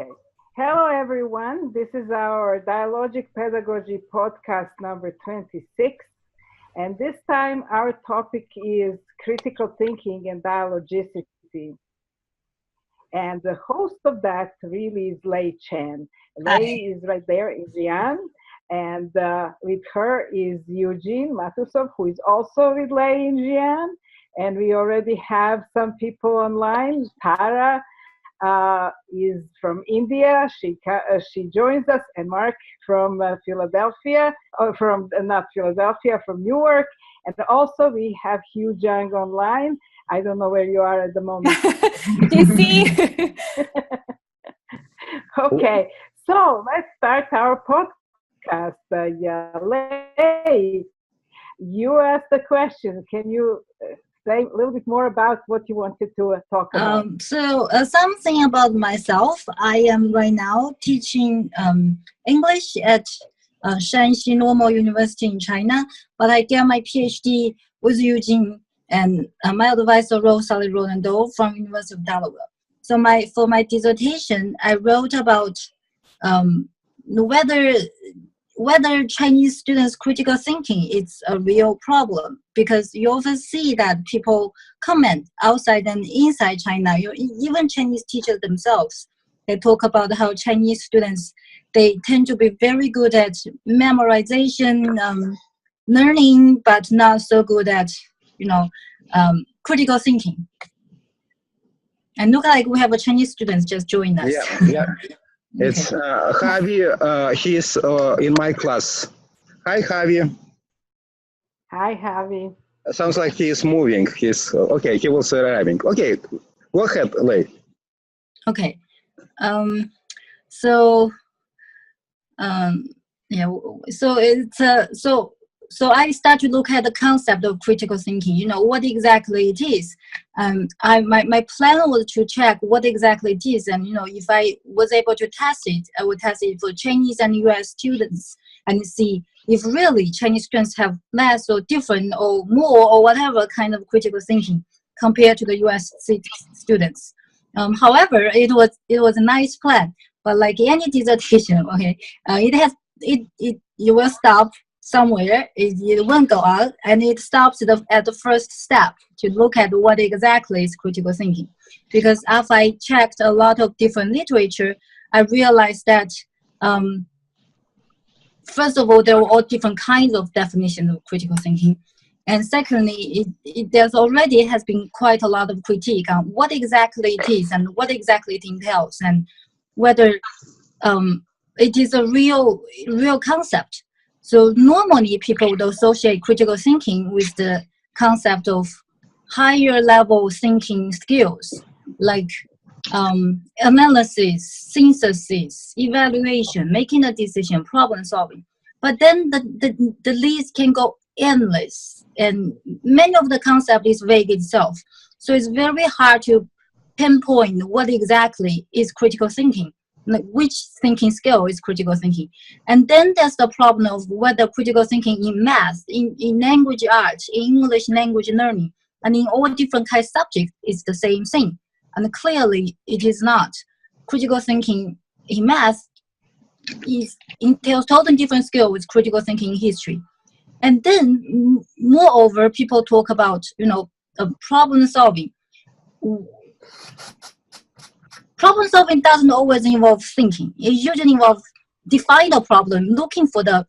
Okay. Hello, everyone. This is our Dialogic Pedagogy podcast number 26. And this time our topic is critical thinking and dialogicity. And the host of that really is Lei Chen. Lei is right there in Xi'an. And with her is Eugene Matusov, who is also with Lei in Xi'an. And we already have some people online. Tara is from India. She joins us, and Mark from Philadelphia, or from not Philadelphia, from Newark. And also we have Jung online. I don't know where you are at the moment. DC. Okay, so let's start our podcast. Lei, you asked the question. Can you say a little bit more about what you wanted to talk about? Something about myself. I am right now teaching English at Shanxi Normal University in China, but I get my PhD with Eugene and my advisor Sally Rolando from University of Delaware. So for my dissertation, I wrote about whether Chinese students' critical thinking is a real problem, because you often see that people comment outside and inside China. Even Chinese teachers themselves, they talk about how Chinese students, they tend to be very good at memorization, learning, but not so good at, critical thinking. And look like we have a Chinese student just joined us. Yeah. It's Javi. He's in my class. Hi, Javi. Hi, Javi. Sounds like he is moving. He's okay. He was arriving. Okay, go ahead, Lei. Okay. So I start to look at the concept of critical thinking, what exactly it is. My plan was to check what exactly it is, and if I was able to test it, I would test it for Chinese and US students and see if really Chinese students have less or different or more or whatever kind of critical thinking compared to the US students. However, it was a nice plan, but like any dissertation, okay, you will stop somewhere, it won't go on, and it stops at the first step to look at what exactly is critical thinking. Because after I checked a lot of different literature, I realized that first of all, there were all different kinds of definitions of critical thinking. And secondly, there's already has been quite a lot of critique on what exactly it is and what exactly it entails, and whether it is a real concept. So normally people would associate critical thinking with the concept of higher level thinking skills, like analysis, synthesis, evaluation, making a decision, problem solving. But then the list can go endless, and many of the concept is vague itself. So it's very hard to pinpoint what exactly is critical thinking. Like which thinking skill is critical thinking. And then there's the problem of whether critical thinking in math, in language arts, in English language learning, and in all different kinds of subjects is the same thing. And clearly it is not. Critical thinking in math entails totally different skill with critical thinking in history. And then moreover, people talk about, problem solving. Problem solving doesn't always involve thinking. It usually involves defining a problem, looking for the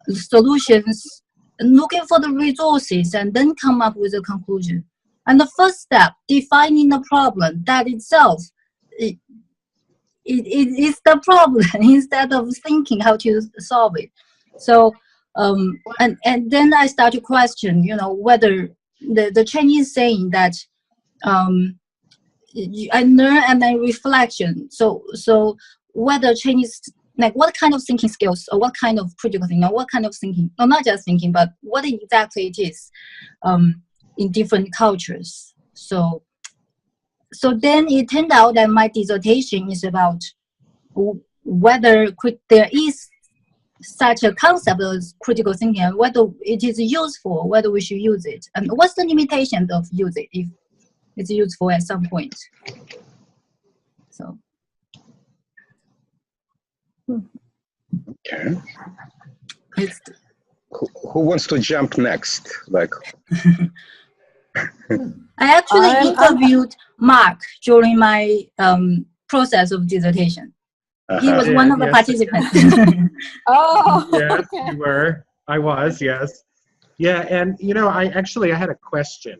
solutions, looking for the resources, and then come up with a conclusion. And the first step, defining the problem, that itself, it is the problem instead of thinking how to solve it. So, and then I start to question, whether the Chinese saying that I learn and then reflection. So whether Chinese, like what kind of thinking skills or what kind of critical thinking or what kind of thinking, no, not just thinking, but what exactly it is in different cultures. So then it turned out that my dissertation is about whether there is such a concept as critical thinking, and whether it is useful, whether we should use it, and what's the limitations of use it if it's useful at some point. So Okay. It's, Who wants to jump next? Like, I actually interviewed Mark during my process of dissertation. He was one of the participants. Oh, yes, okay. you were. I was, yes. Yeah, and I had a question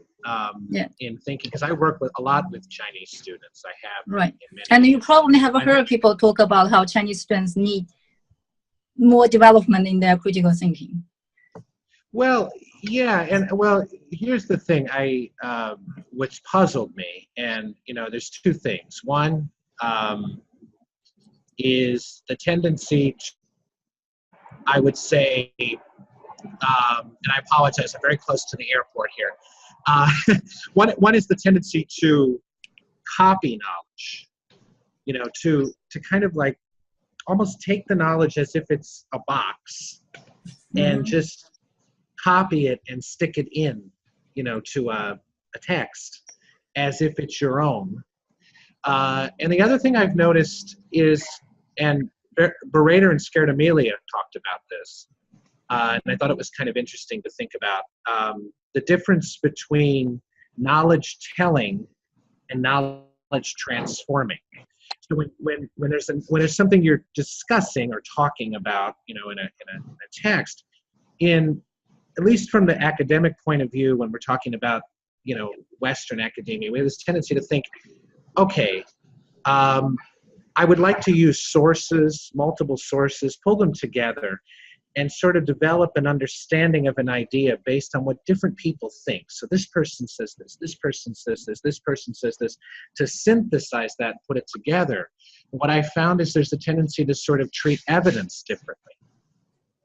in thinking, because I work a lot with Chinese students. I have. Right. In many And you years. probably have heard people talk about how Chinese students need more development in their critical thinking. Well, yeah, and here's the thing. What's puzzled me, and there's two things. One is the tendency to, I would say, and I apologize, I'm very close to the airport here. One is the tendency to copy knowledge, to kind of like almost take the knowledge as if it's a box and just copy it and stick it in, to a text as if it's your own. And the other thing I've noticed is, and Berater and Scared Amelia talked about this, and I thought it was kind of interesting to think about the difference between knowledge telling and knowledge transforming. So when there's something you're discussing or talking about, in a text, at least from the academic point of view, when we're talking about Western academia, we have this tendency to think, okay, I would like to use sources, multiple sources, pull them together, and sort of develop an understanding of an idea based on what different people think. So this person says this person says this person says this, to synthesize that, put it together. What I found is there's a tendency to sort of treat evidence differently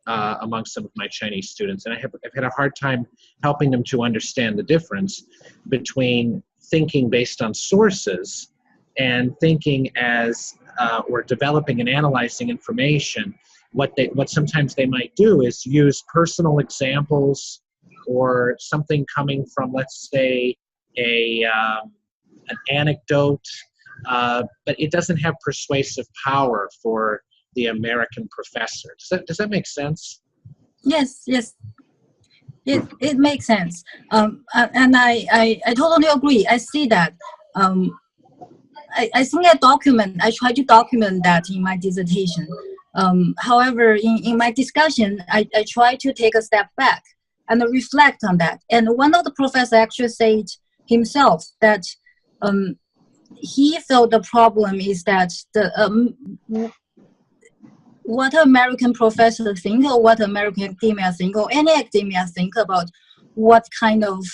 among some of my Chinese students. And I've had a hard time helping them to understand the difference between thinking based on sources and thinking as, or developing and analyzing information. What sometimes they might do is use personal examples or something coming from, let's say, an anecdote, but it doesn't have persuasive power for the American professor. Does that make sense? Yes. It makes sense. And I totally agree. I see that. I think I try to document that in my dissertation. However, in my discussion, I try to take a step back and reflect on that. And one of the professors actually said himself that he felt the problem is that what American professors think, or what American academia think, or any academia think about what kind of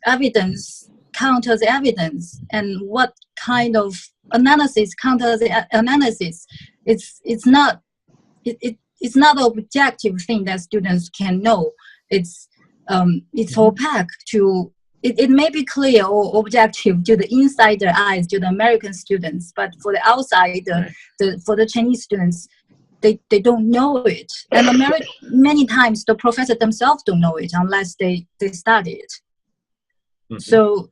evidence counters evidence, and what kind of analysis counters analysis. It's not an objective thing that students can know. It's opaque to. It may be clear or objective to the insider eyes, to the American students, but for the outsider, for the Chinese students, they don't know it. And many times the professors themselves don't know it unless they study it. So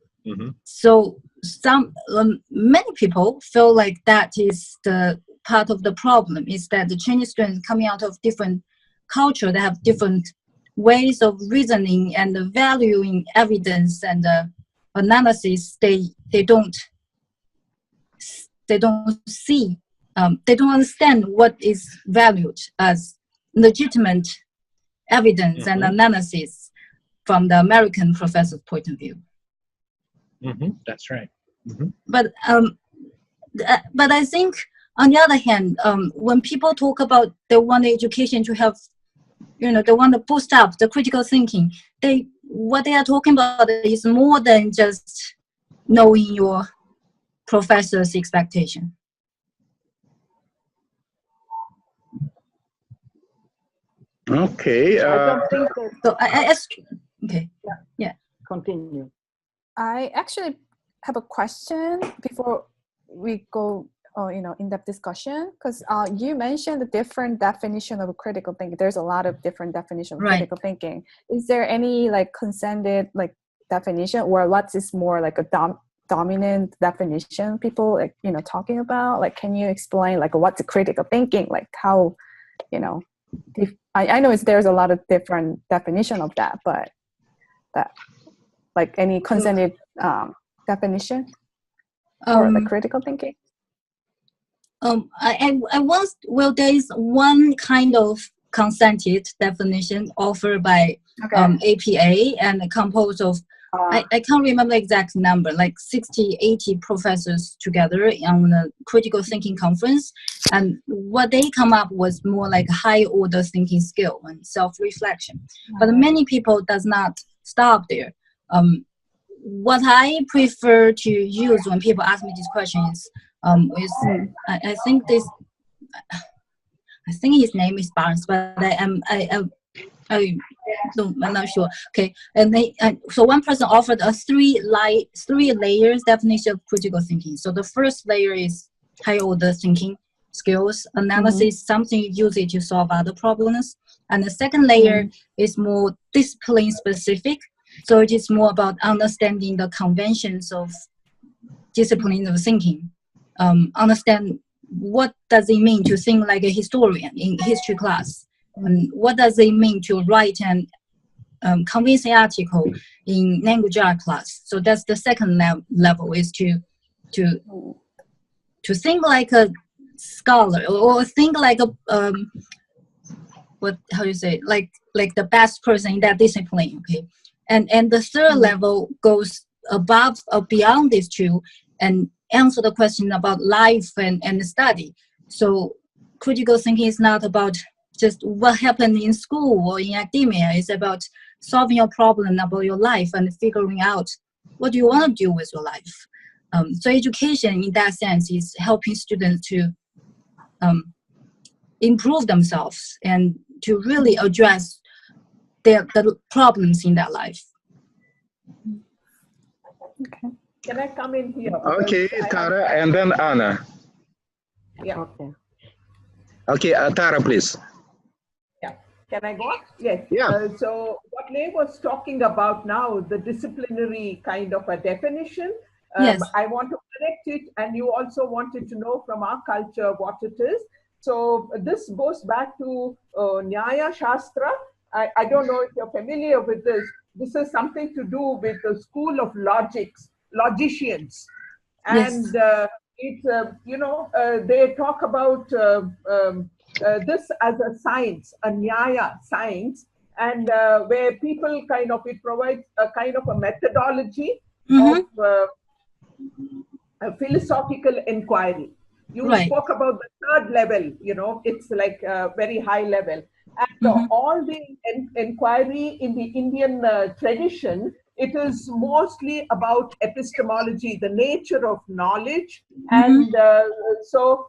many people feel like that is the part of the problem, is that the Chinese students coming out of different culture, they have different ways of reasoning and valuing evidence and analysis. They don't see, they don't understand what is valued as legitimate evidence and analysis from the American professor's point of view. That's right. But I think, on the other hand, when people talk about they want education to have, they want to boost up the critical thinking, what they are talking about is more than just knowing your professor's expectation. Okay. I don't think that. So okay. Yeah. Continue. I actually have a question before we go, in-depth discussion, because you mentioned the different definition of critical thinking. There's a lot of different definitions of critical thinking. Is there any consented definition, or what is more like a dominant definition people like, you know, talking about? Like, can you explain like what's critical thinking? Like how, you know, I know there's a lot of different definition of that, but that like any consensus definition for the critical thinking? I once, well, there is one kind of consented definition offered by APA and composed of, I can't remember the exact number, like 60, 80 professors together on a critical thinking conference. And what they come up was more like high order thinking skill and self-reflection. But many people does not stop there. What I prefer to use when people ask me this question is I think his name is Barnes, but I'm not sure. Okay, and so one person offered a three layers definition of critical thinking. So the first layer is high order thinking skills, analysis, something you use it to solve other problems, and the second layer is more discipline specific. So it is more about understanding the conventions of discipline of thinking. Understand what does it mean to think like a historian in history class, and what does it mean to write an convincing article in language art class. So that's the second level, is to think like a scholar, or think like a how you say, like the best person in that discipline. Okay, and the third level goes above or beyond these two and answer the question about life and study. So critical thinking is not about just what happened in school or in academia. It's about solving a problem about your life and figuring out what do you want to do with your life. So education in that sense is helping students to improve themselves and to really address the problems in their life. Okay. Can I come in here? Okay, Tara, and then Anna. Yeah. Okay, Tara, please. Yeah. Can I go on? Yes. Yeah. So what Lay was talking about now, the disciplinary kind of a definition, Yes. I want to correct it, and you also wanted to know from our culture what it is. So this goes back to Nyaya Shastra. I don't know if you're familiar with this. This is something to do with the school of logicians. And it's, they talk about this as a science, a Nyaya science, and where people kind of, it provides a kind of a methodology of a philosophical inquiry. You spoke about the third level, it's like a very high level. And all the inquiry in the Indian tradition, it is mostly about epistemology, the nature of knowledge. And so,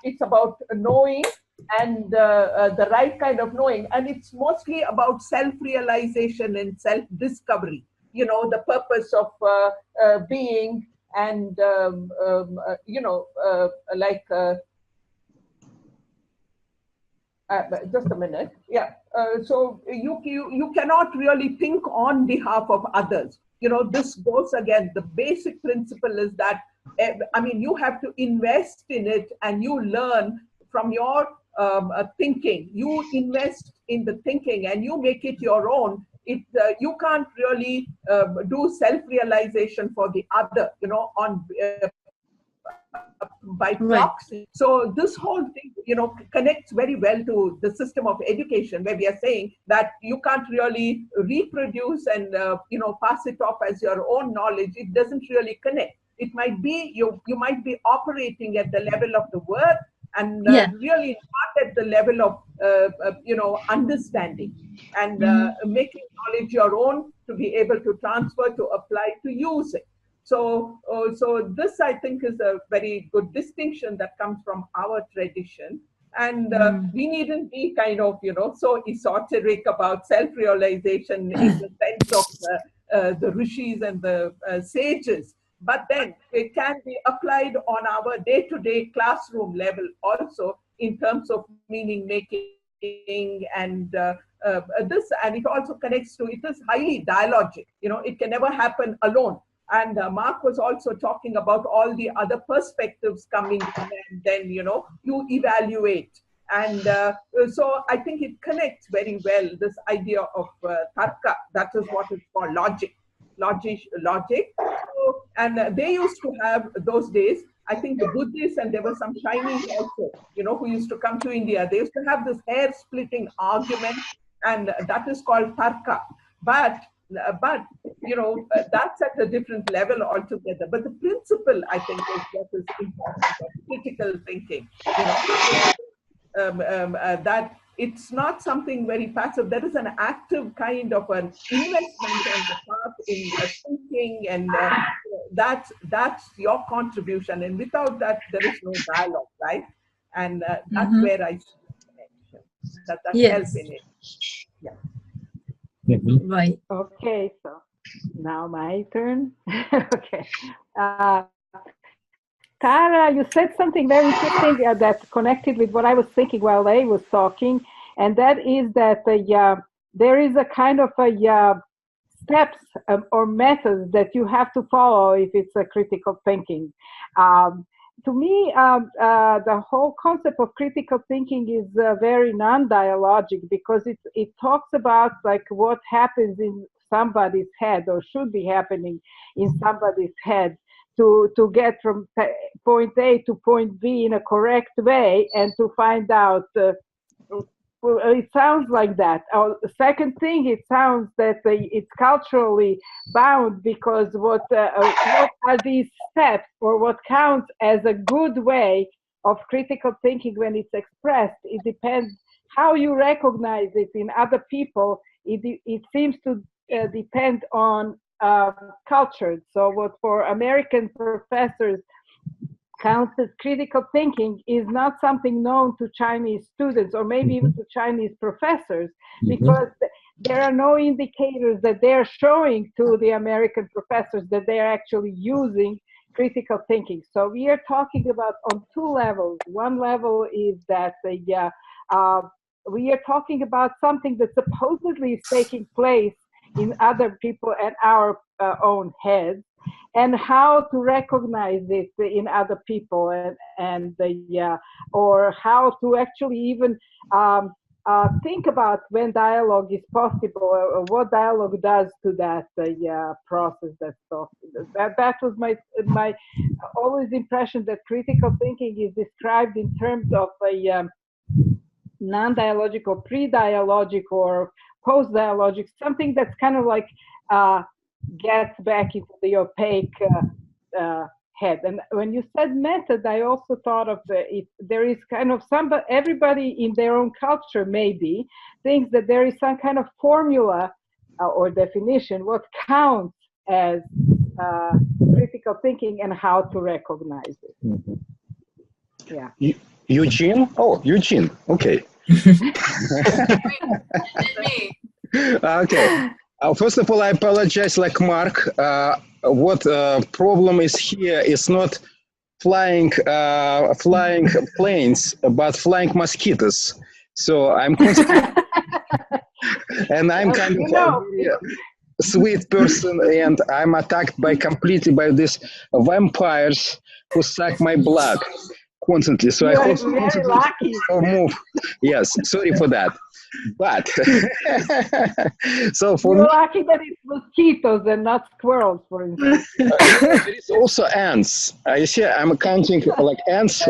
it's about knowing and the right kind of knowing. And it's mostly about self-realization and self-discovery, the purpose of being and, just a minute. Yeah. So you cannot really think on behalf of others. This goes again. The basic principle is that, you have to invest in it and you learn from your thinking. You invest in the thinking and you make it your own. You can't really do self-realization for the other, by proxy. So this whole thing, connects very well to the system of education, where we are saying that you can't really reproduce and, pass it off as your own knowledge. It doesn't really connect. It might be, you might be operating at the level of the word and really not at the level of, understanding and making knowledge your own to be able to transfer, to apply, to use it. So this, I think, is a very good distinction that comes from our tradition. And we needn't be kind of, so esoteric about self-realization in the sense of the rishis and the sages. But then it can be applied on our day-to-day classroom level also in terms of meaning making and this, and it also connects to, it is highly dialogic. It can never happen alone. And Mark was also talking about all the other perspectives coming in, and then, you evaluate. And so I think it connects very well, this idea of tarka, that is what is called logic. So, and they used to have those days, I think the Buddhists, and there were some Chinese also, who used to come to India. They used to have this hair-splitting argument, and that is called tarka. But that's at a different level altogether. But the principle, I think, is what is important, of critical thinking. That it's not something very passive. There is an active kind of an investment on the part in thinking, and that's your contribution. And without that, there is no dialogue, right? And that's where I see the connection. That helps in it. Yeah. Right. Okay, so now my turn. Okay. Tara, you said something very interesting that connected with what I was thinking while they was talking, and that is that there is a kind of steps or methods that you have to follow if it's a critical thinking. To me, the whole concept of critical thinking is very non-dialogic, because it talks about like what happens in somebody's head, or should be happening in somebody's head, to get from point A to point B in a correct way, and to find out. It sounds like that. The second thing, it sounds that it's culturally bound, because what are these steps, or what counts as a good way of critical thinking when it's expressed? It depends how you recognize it in other people. It seems to depend on culture. So what for American professors counts as critical thinking is not something known to Chinese students, or maybe even to Chinese professors, because there are no indicators that they're showing to the American professors that they're actually using critical thinking. So we are talking about on two levels. One level is that we are talking about something that supposedly is taking place in other people and our own heads, and how to recognize it in other people, or how to actually even think about when dialogue is possible, or what dialogue does to that process. That was my always impression, that critical thinking is described in terms of a non-dialogical, pre-dialogic, or post-dialogic, something that's kind of like gets back into the opaque head. And when you said method, I also thought of there is kind of everybody in their own culture maybe thinks that there is some kind of formula or definition what counts as critical thinking, and how to recognize it. Yeah. Eugene? Oh, Eugene. Okay. Okay. First of all, I apologize, like Mark. What problem is here is not flying planes, but flying mosquitoes. So I'm and I'm kind of a very sweet person, and I'm attacked completely by these vampires who suck my blood constantly. So I hope to move. Yes, sorry for that. But so for you're lucky that it's mosquitoes and not squirrels, for instance. There is also ants. You see, I'm counting like ants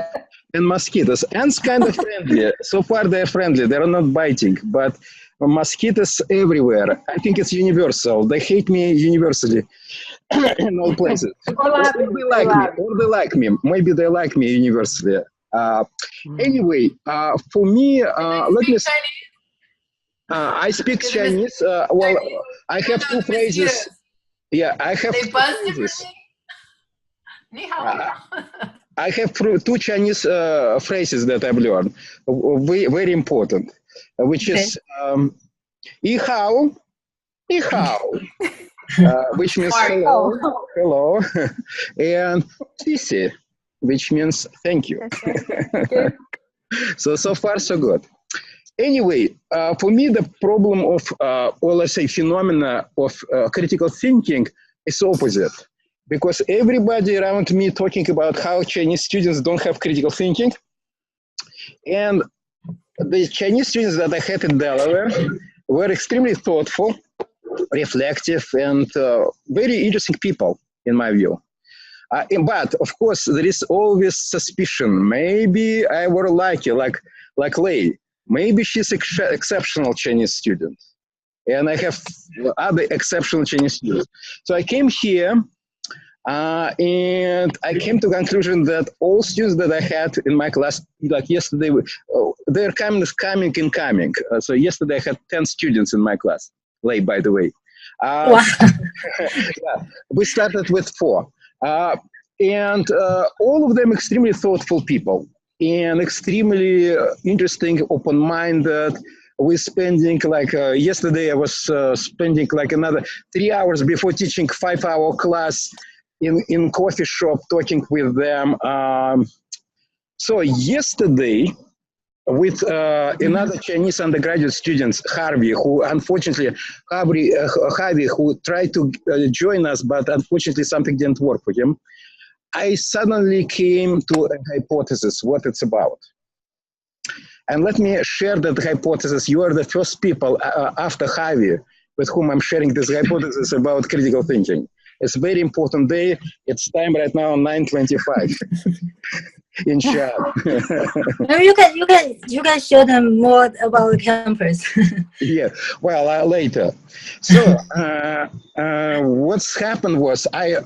and mosquitoes. Ants kind of friendly. So far they're friendly. They're not biting, but mosquitoes everywhere. I think it's universal. They hate me universally in all places. Or they like me. Maybe they like me universally. Anyway, for me, let me. I speak Chinese. Well, I have two phrases. Yeah, I have two phrases. I have two Chinese phrases that I've learned. Very important, which is 你好, 你好, which means hello, and 谢谢, which means thank you. So far so good. Anyway, for me, the problem of, or let's say phenomena of critical thinking is opposite. because everybody around me talking about how Chinese students don't have critical thinking. And the Chinese students that I had in Delaware were extremely thoughtful, reflective, and very interesting people, in my view. But of course, there is always suspicion. Maybe I were lucky, like Lei. Maybe she's exceptional Chinese student, and I have other exceptional Chinese students. So I came here, and I came to the conclusion that all students that I had in my class, like yesterday, they're coming. So yesterday I had 10 students in my class. Lei, by the way. Wow. Yeah, we started with 4. And all of them extremely thoughtful people and extremely interesting, open-minded. We're spending like, yesterday I was spending like another 3 hours before teaching 5-hour class in coffee shop talking with them. So yesterday, with another Chinese undergraduate student, Harvey, who unfortunately, Harvey, who tried to join us, but unfortunately something didn't work for him. I suddenly came to a hypothesis, what it's about. And let me share that hypothesis. You are the first people after Harvey with whom I'm sharing this hypothesis about critical thinking. It's a very important day. It's time right now, 9:25. In chat. You can show them more about the campus. Yeah, well, later. So what's happened was I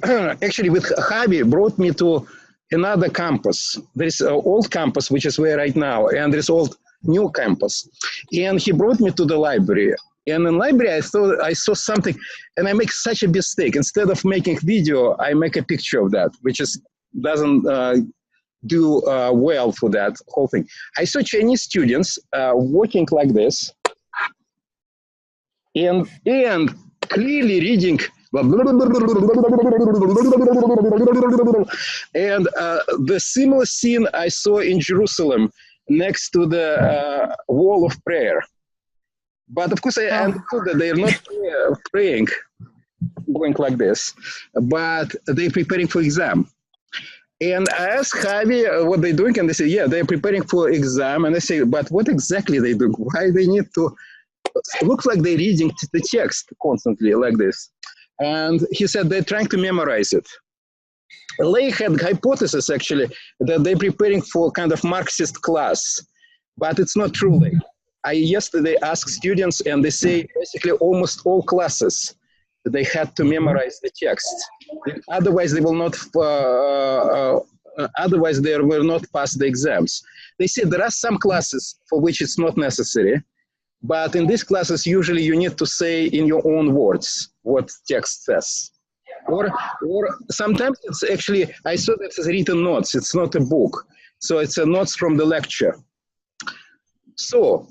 actually with Javi brought me to another campus. There's an old campus, which is where right now, and there's old new campus. And he brought me to the library. And in library, I thought I saw something, and I make such a mistake. Instead of making video, I make a picture of that, which is doesn't do well for that whole thing. I saw Chinese students walking like this, and clearly reading, and the similar scene I saw in Jerusalem next to the wall of prayer. But of course, I understood that they're not praying, going like this, but they're preparing for exam. And I asked Javi what they're doing, and they say, yeah, they're preparing for exam. And I say, but what exactly they do? Why they need to look like they're reading the text constantly like this? And he said they're trying to memorize it. Lei had hypothesis actually that they're preparing for kind of Marxist class, but it's not true, Lei. I yesterday asked students, and they say basically almost all classes they had to memorize the text. Otherwise, they will not. Otherwise, they will not pass the exams. They say there are some classes for which it's not necessary, but in these classes, usually you need to say in your own words what text says. Or sometimes it's actually, I saw that it's written notes. It's not a book, so it's a notes from the lecture. So,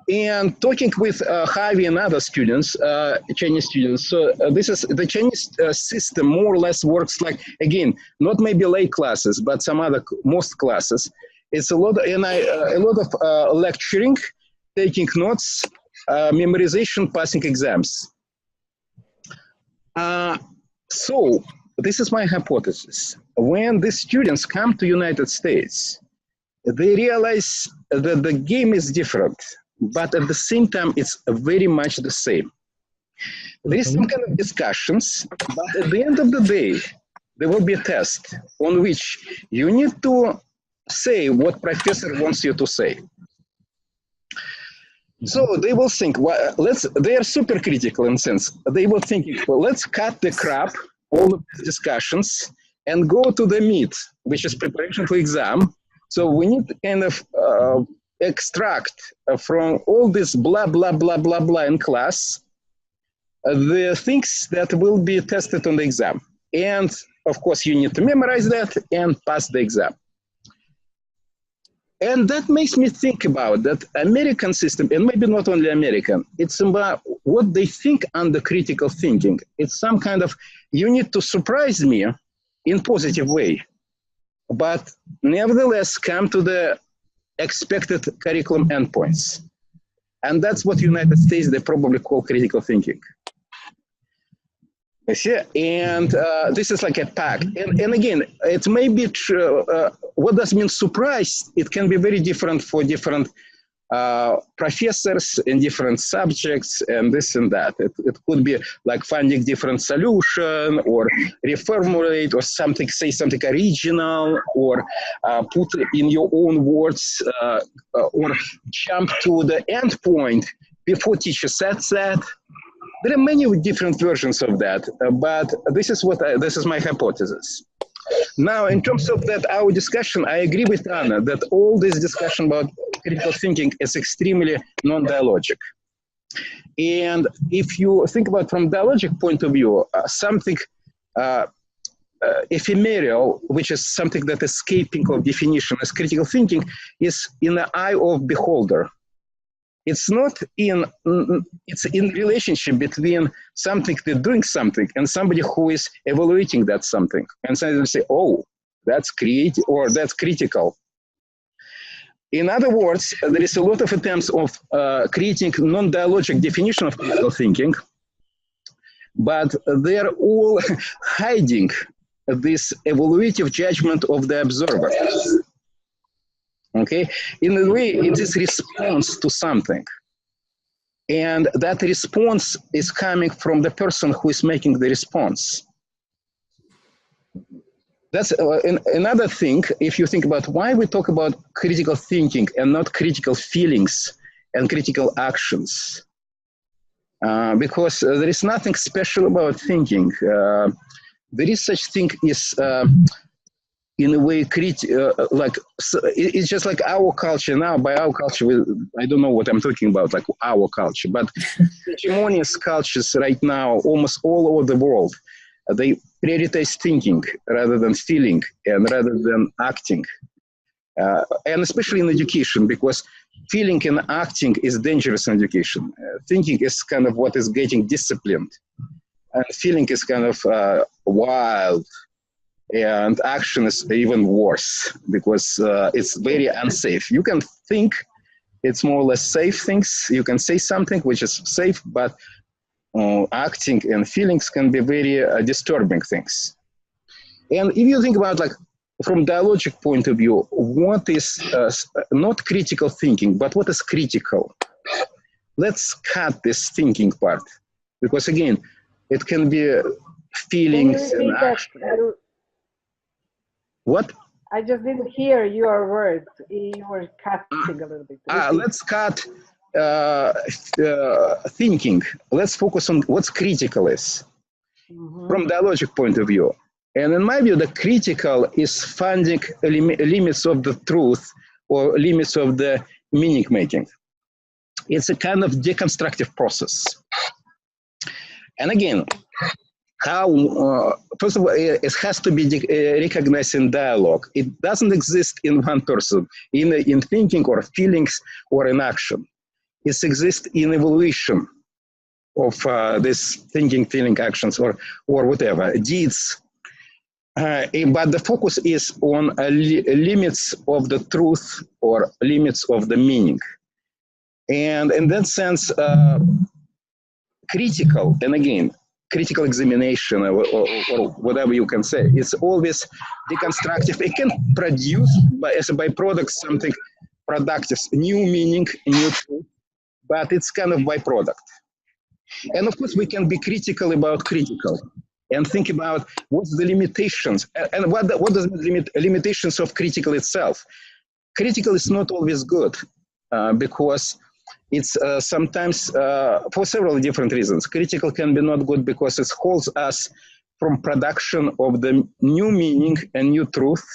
and talking with Javi and other students, Chinese students, so this is the Chinese system more or less works like, again, not maybe lay classes, but some other, most classes. It's a lot of lecturing, taking notes, memorization, passing exams. So this is my hypothesis. When the students come to United States, they realize that the game is different, but at the same time, it's very much the same. There is some kind of discussions, but at the end of the day, there will be a test on which you need to say what professor wants you to say. So they will think, well, they are super critical in a sense. They will think, well, let's cut the crap, all of the discussions, and go to the meat, which is preparation for exam. So we need to kind of extract from all this blah, blah, blah, blah, blah in class, the things that will be tested on the exam. And of course, you need to memorize that and pass the exam. And that makes me think about that American system, and maybe not only American, it's about what they think under critical thinking. It's some kind of, you need to surprise me in positive way, but nevertheless come to the expected curriculum endpoints. And that's what United States, they probably call critical thinking. You see, and this is like a pack. And again, it may be true. What does mean surprise? It can be very different for different professors in different subjects and this and that. It could be like finding different solution or reformulate or something, say something original or put in your own words or jump to the end point before teacher says that. There are many different versions of that, but this is my hypothesis. Now, in terms of that, our discussion, I agree with Anna that all this discussion about critical thinking is extremely non-dialogic. And if you think about from dialogic point of view, something ephemeral, which is something that is escaping of definition as critical thinking, is in the eye of beholder. It's not in, it's in relationship between something that's doing something and somebody who is evaluating that something. And somebody will say, oh, that's creative or that's critical. In other words, there is a lot of attempts of creating non-dialogic definition of critical thinking, but they are all hiding this evaluative judgment of the observer. Okay, in a way, it is response to something. And that response is coming from the person who is making the response. That's another thing, if you think about why we talk about critical thinking and not critical feelings and critical actions. Because there is nothing special about thinking. There is such thing as in a way, like it's just like our culture now. By our culture, I don't know what I'm talking about, like our culture, but hegemonious cultures right now, almost all over the world, they prioritize thinking rather than feeling and rather than acting, and especially in education, because feeling and acting is dangerous in education. Thinking is kind of what is getting disciplined, and feeling is kind of wild. And action is even worse because it's very unsafe. You can think it's more or less safe things. You can say something which is safe, but acting and feelings can be very disturbing things. And if you think about like from dialogic point of view, what is not critical thinking, but what is critical? Let's cut this thinking part because again, it can be feelings and action. What? I just didn't hear your words. You were cutting a little bit. Let's cut thinking. Let's focus on what's critical is from dialogic point of view. And in my view, the critical is finding limits of the truth or limits of the meaning making. It's a kind of deconstructive process. And again, how, first of all, it has to be recognized in dialogue. It doesn't exist in one person, in thinking or feelings or in action. It exists in evaluation of this thinking, feeling, actions, or whatever, deeds. But the focus is on limits of the truth or limits of the meaning. And in that sense, critical, and again, critical examination or whatever you can say, it's always deconstructive. It can produce as a byproduct something productive, new meaning, new truth, but it's kind of byproduct. And of course, we can be critical about critical and think about what's the limitations and what does the limitations of critical itself. Critical is not always good because it's sometimes for several different reasons. Critical can be not good because it holds us from production of the new meaning and new truth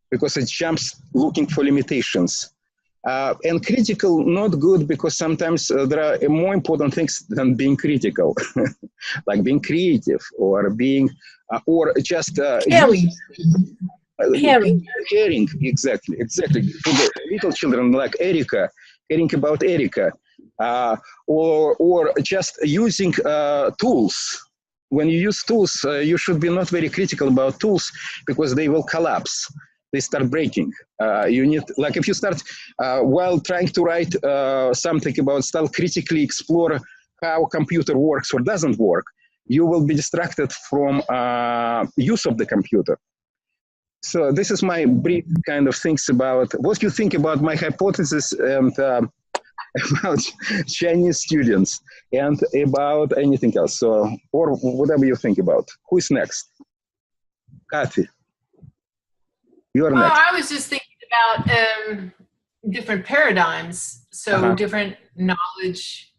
because it jumps looking for limitations. And critical not good because sometimes there are more important things than being critical, like being creative or being, or just caring, exactly. For the little children like Erica, caring about Erica, or just using tools. When you use tools, you should be not very critical about tools because they will collapse. They start breaking. You need, like if you start while trying to write something about, start critically explore how a computer works or doesn't work, you will be distracted from use of the computer. So this is my brief kind of things about what you think about my hypothesis and about Chinese students and about anything else. So, or whatever you think about. Who is next? Kathy, you're next. I was just thinking about different paradigms. So different knowledge,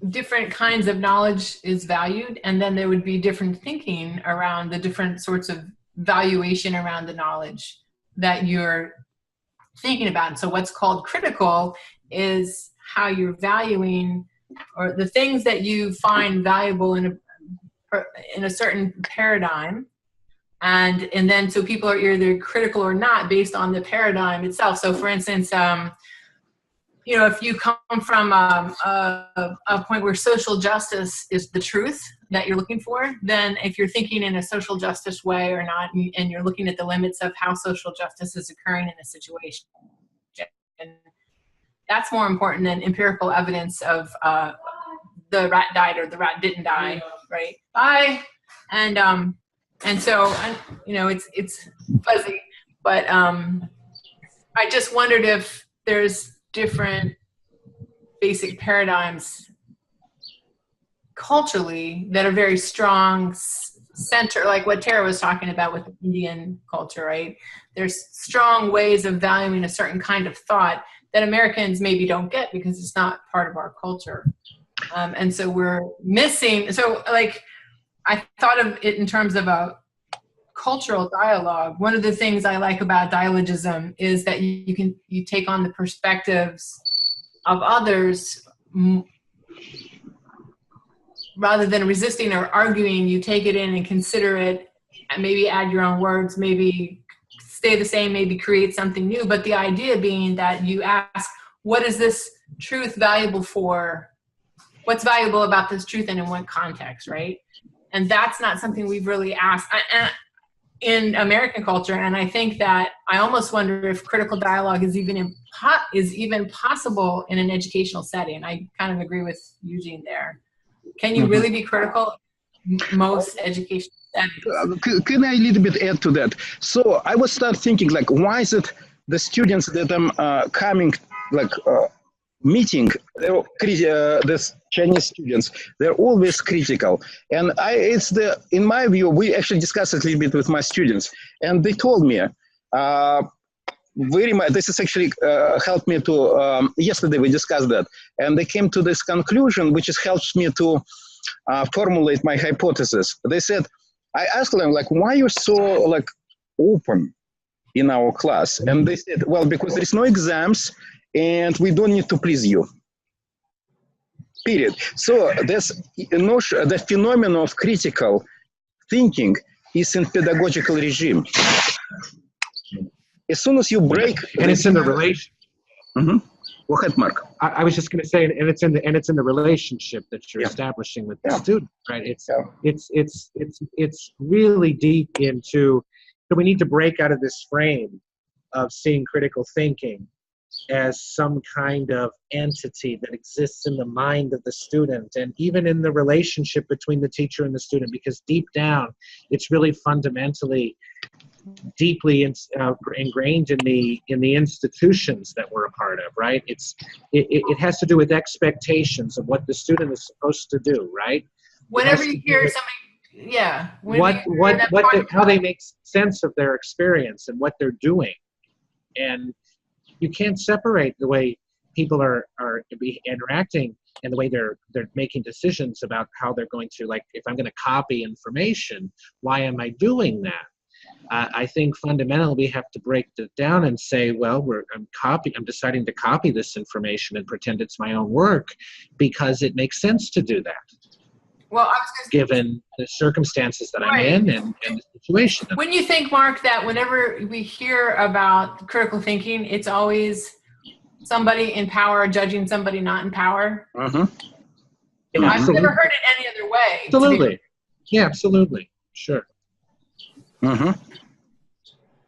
different kinds of knowledge is valued, and then there would be different thinking around the different sorts of valuation around the knowledge that you're thinking about. And so what's called critical is how you're valuing, or the things that you find valuable in a certain paradigm. And then so people are either critical or not based on the paradigm itself. So for instance, you know, if you come from a point where social justice is the truth that you're looking for, then if you're thinking in a social justice way or not, and you're looking at the limits of how social justice is occurring in a situation, and that's more important than empirical evidence of the rat died or the rat didn't die, right? Bye. And so, you know, it's fuzzy, but I just wondered if there's different basic paradigms culturally that are very strong center, like what Tara was talking about with Indian culture, right? There's strong ways of valuing a certain kind of thought that Americans maybe don't get because it's not part of our culture. And so we're missing, so like, I thought of it in terms of a cultural dialogue. One of the things I like about dialogism is that you take on the perspectives of others rather than resisting or arguing. You take it in and consider it, and maybe add your own words, maybe stay the same, maybe create something new. But the idea being that you ask, what is this truth valuable for? What's valuable about this truth and in what context, right? And that's not something we've really asked in American culture. And I think that I almost wonder if critical dialogue is even possible in an educational setting. I kind of agree with Eugene there. Can you really be critical in most educational settings? Can I a little bit add to that? So I was start thinking, like, why is it the students that I'm coming, like, meeting, this Chinese students, they're always critical. And in my view, we actually discussed it a little bit with my students, and they told me, very much, this is actually helped me to, yesterday we discussed that, and they came to this conclusion, which helps me to formulate my hypothesis. They said, I asked them, like, why you're so, like, open in our class? And they said, well, because there's no exams, and we don't need to please you, period. So there's the phenomenon of critical thinking is in pedagogical regime. As soon as you break, and it's in the relation. Go ahead, Mark. I was just going to say, and it's in the relationship that you're establishing with the student, right? It's really deep into. So we need to break out of this frame of seeing critical thinking as some kind of entity that exists in the mind of the student, and even in the relationship between the teacher and the student, because deep down, it's really fundamentally, deeply ingrained in the institutions that we're a part of, right? It has to do with expectations of what the student is supposed to do, right? Whenever you hear something, yeah. How they make sense of their experience and what they're doing, and you can't separate the way people are interacting and the way they're making decisions about how they're going to, like, if I'm going to copy information, why am I doing that? I think fundamentally we have to break it down and say, well, I'm deciding to copy this information and pretend it's my own work because it makes sense to do that. Well, I was going to say, given the circumstances that I'm in and the situation. When you think, Mark, that whenever we hear about critical thinking, it's always somebody in power judging somebody not in power? Yeah, I've never heard it any other way. Absolutely. Yeah, absolutely. Sure.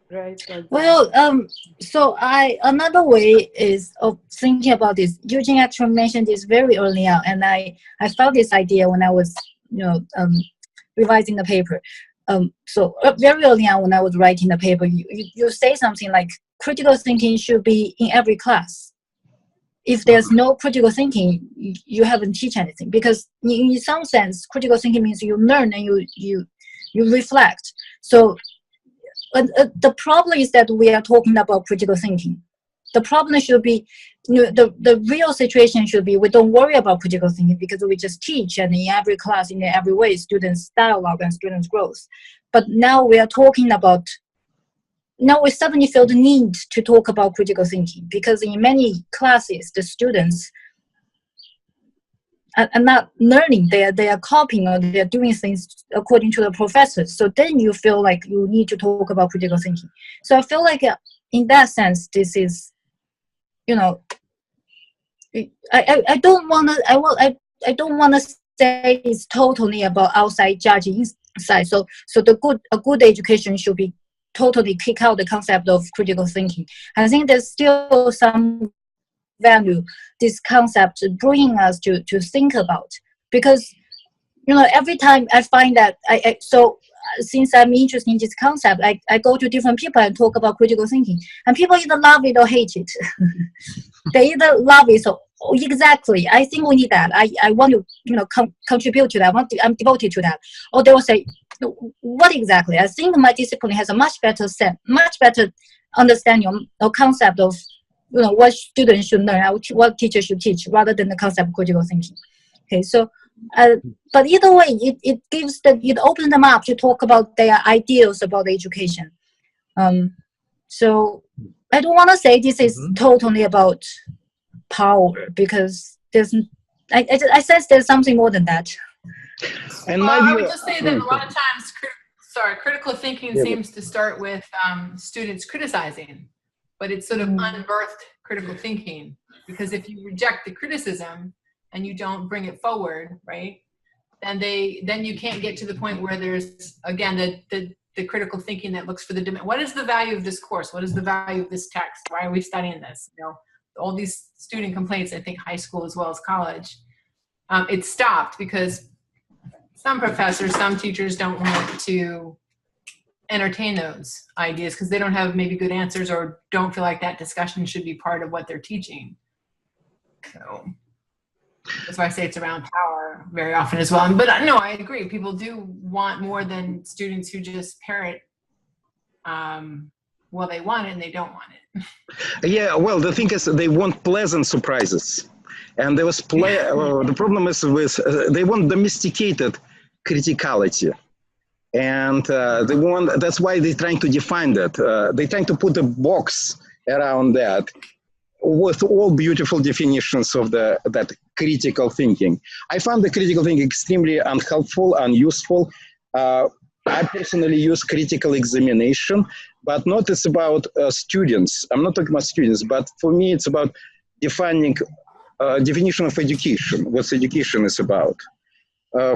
Right. Well, so another way is of thinking about this. Eugene actually mentioned this very early on, and I felt this idea when I was revising the paper. So very early on when I was writing the paper, you say something like critical thinking should be in every class. If there's no critical thinking, you haven't teach anything, because in some sense, critical thinking means you learn and you reflect. So the problem is that we are talking about critical thinking. The problem should be, the real situation should be, we don't worry about critical thinking because we just teach, and in every class, in every way, students' dialogue and students' growth. But now we are talking about, now we suddenly feel the need to talk about critical thinking, because in many classes, the students are not learning, they are copying, or they are doing things according to the professors. So then you feel like you need to talk about critical thinking. So I feel like in that sense, this is, I don't want to say it's totally about outside judging inside. So a good education should be totally kick out the concept of critical thinking. I think there's still some value this concept bringing us to think about, because every time I find that since I'm interested in this concept, I go to different people and talk about critical thinking, and people either love it or hate it. They either love it, so exactly, I think we need that, I want to contribute to that, I'm devoted to that, or they will say, what exactly? I think my discipline has a much better understanding or concept of what students should learn, what teachers should teach, rather than the concept of critical thinking. Okay, so but either way, it opens them up to talk about their ideals about education. So I don't want to say this is totally about power, because I sense there's something more than that. And I would just say that a lot of times, critical thinking seems to start with students criticizing, but it's sort of unbirthed critical thinking, because if you reject the criticism and you don't bring it forward, right, then you can't get to the point where there's, again, the critical thinking that looks for the demand. What is the value of this course? What is the value of this text? Why are we studying this? All these student complaints, I think high school as well as college, it stopped because some professors, some teachers don't want to entertain those ideas because they don't have maybe good answers, or don't feel like that discussion should be part of what they're teaching. So that's why I say it's around power very often as well. But no, I agree. People do want more than students who just parrot, well, they want it and they don't want it. Yeah, well, the thing is, they want pleasant surprises. And there was the problem is with, they want domesticated criticality. And that's why they're trying to define that. They're trying to put a box around that with all beautiful definitions of that critical thinking. I found the critical thinking extremely unhelpful, unuseful. I personally use critical examination, but not it's about students. I'm not talking about students, but for me, it's about defining definition of education, what education is about.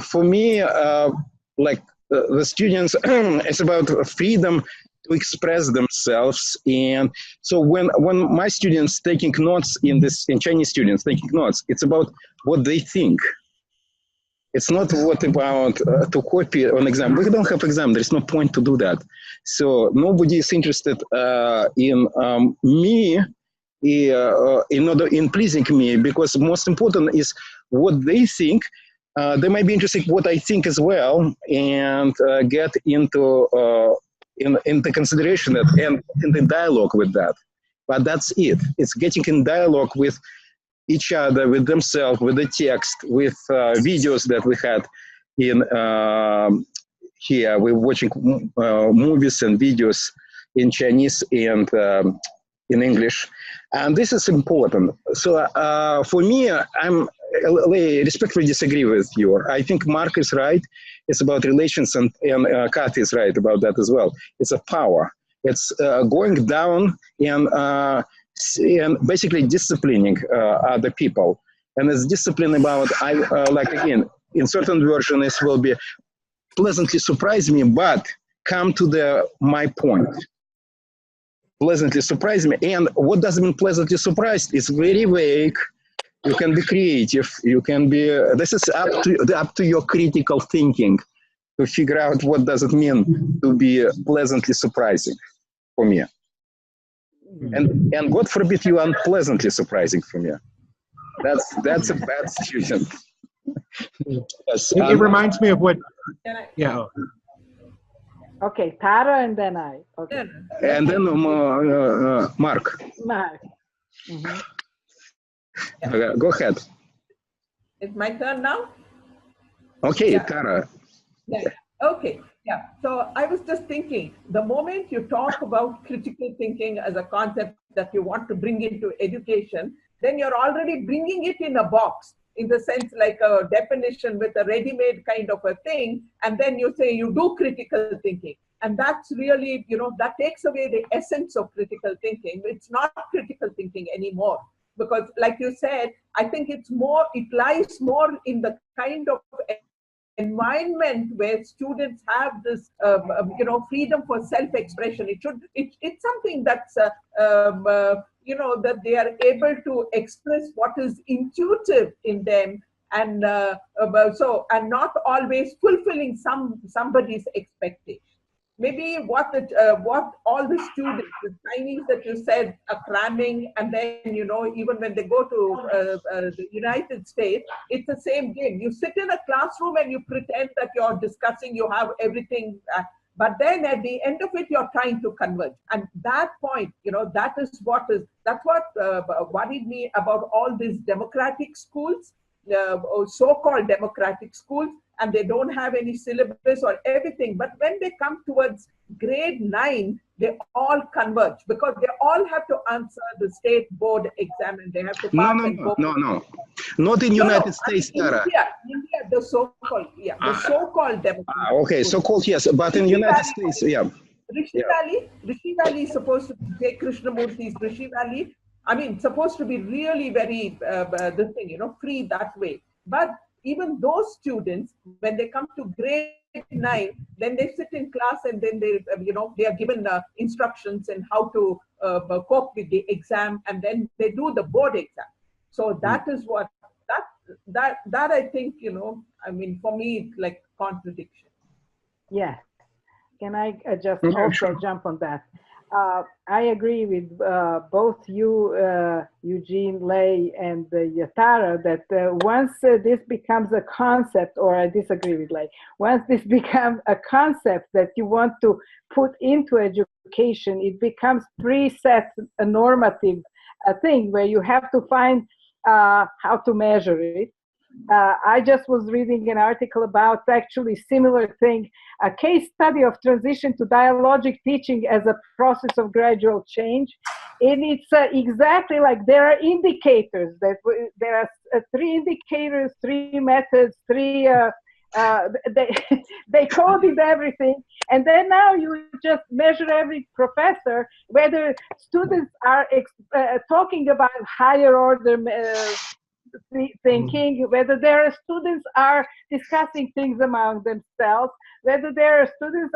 For me, the students, it's about freedom to express themselves. And so when my students taking notes in Chinese students taking notes, it's about what they think. It's not what about to copy an exam. We don't have exam. There's no point to do that. So nobody is interested in me, in pleasing me, because most important is what they think. They might be interested in what I think as well, and get into consideration that and in the dialogue with that. But that's it. It's getting in dialogue with each other, with themselves, with the text, with videos that we had in here. We're watching movies and videos in Chinese and in English. And this is important. So for me, I respectfully disagree with you. I think Mark is right. It's about relations, and Kat is right about that as well. It's a power. It's going down and basically disciplining other people. And it's discipline about, again, in certain versions it will be pleasantly surprise me, but come to my point. Pleasantly surprise me. And what does it mean pleasantly surprised? It's very vague. You can be creative. You can be. This is up to your critical thinking to figure out what does it mean to be pleasantly surprising for me. And God forbid you unpleasantly surprising for me. That's a bad student. Yes, it reminds me of what. Yeah. Okay, Tara, and then I. Okay. And then Mark. Mark. Go ahead. It's my turn now? Okay, Yeah. Tara. Yeah. Okay. Yeah. So I was just thinking, the moment you talk about critical thinking as a concept that you want to bring into education, then you're already bringing it in a box, in the sense like a definition with a ready-made kind of a thing. And then you say you do critical thinking. And that's really, that takes away the essence of critical thinking. It's not critical thinking anymore. Because like you said, I think it lies more in the kind of environment where students have this, freedom for self-expression. It's something that's, that they are able to express what is intuitive in them, and and not always fulfilling somebody's expectation. Maybe what all the students, the Chinese that you said, are cramming, and then, even when they go to the United States, it's the same game. You sit in a classroom and you pretend that you're discussing, you have everything, but then at the end of it, you're trying to converge. And that point, that's what worried me about all these democratic schools, so-called democratic schools, and they don't have any syllabus or everything. But when they come towards grade 9, they all converge, because they all have to answer the state board exam, and they have to pass No. Not in United States, Tara. India, the so-called, the so-called democratic okay, so-called, yes, but in United States, Rishi Valley is supposed to be Krishnamurthy's Rishi Valley. I mean, supposed to be really very, free that way. But even those students, when they come to grade 9, then they sit in class, and then they are given instructions in how to cope with the exam, and then they do the board exam. So that is what, that I think, for me, it's like contradiction. Yes. Can I just also jump on that? I agree with both you, Eugene, Lei, and Yatara, that once this becomes a concept, or I disagree with Lei, once this becomes a concept that you want to put into education, it becomes preset, a normative thing where you have to find how to measure it. I just was reading an article about actually similar thing, a case study of transition to dialogic teaching as a process of gradual change. And it's exactly like there are indicators, that there are 3 indicators, 3 methods, 3, they coded everything. And then now you just measure every professor, whether students are talking about higher order thinking, whether there are students are discussing things among themselves, whether there are students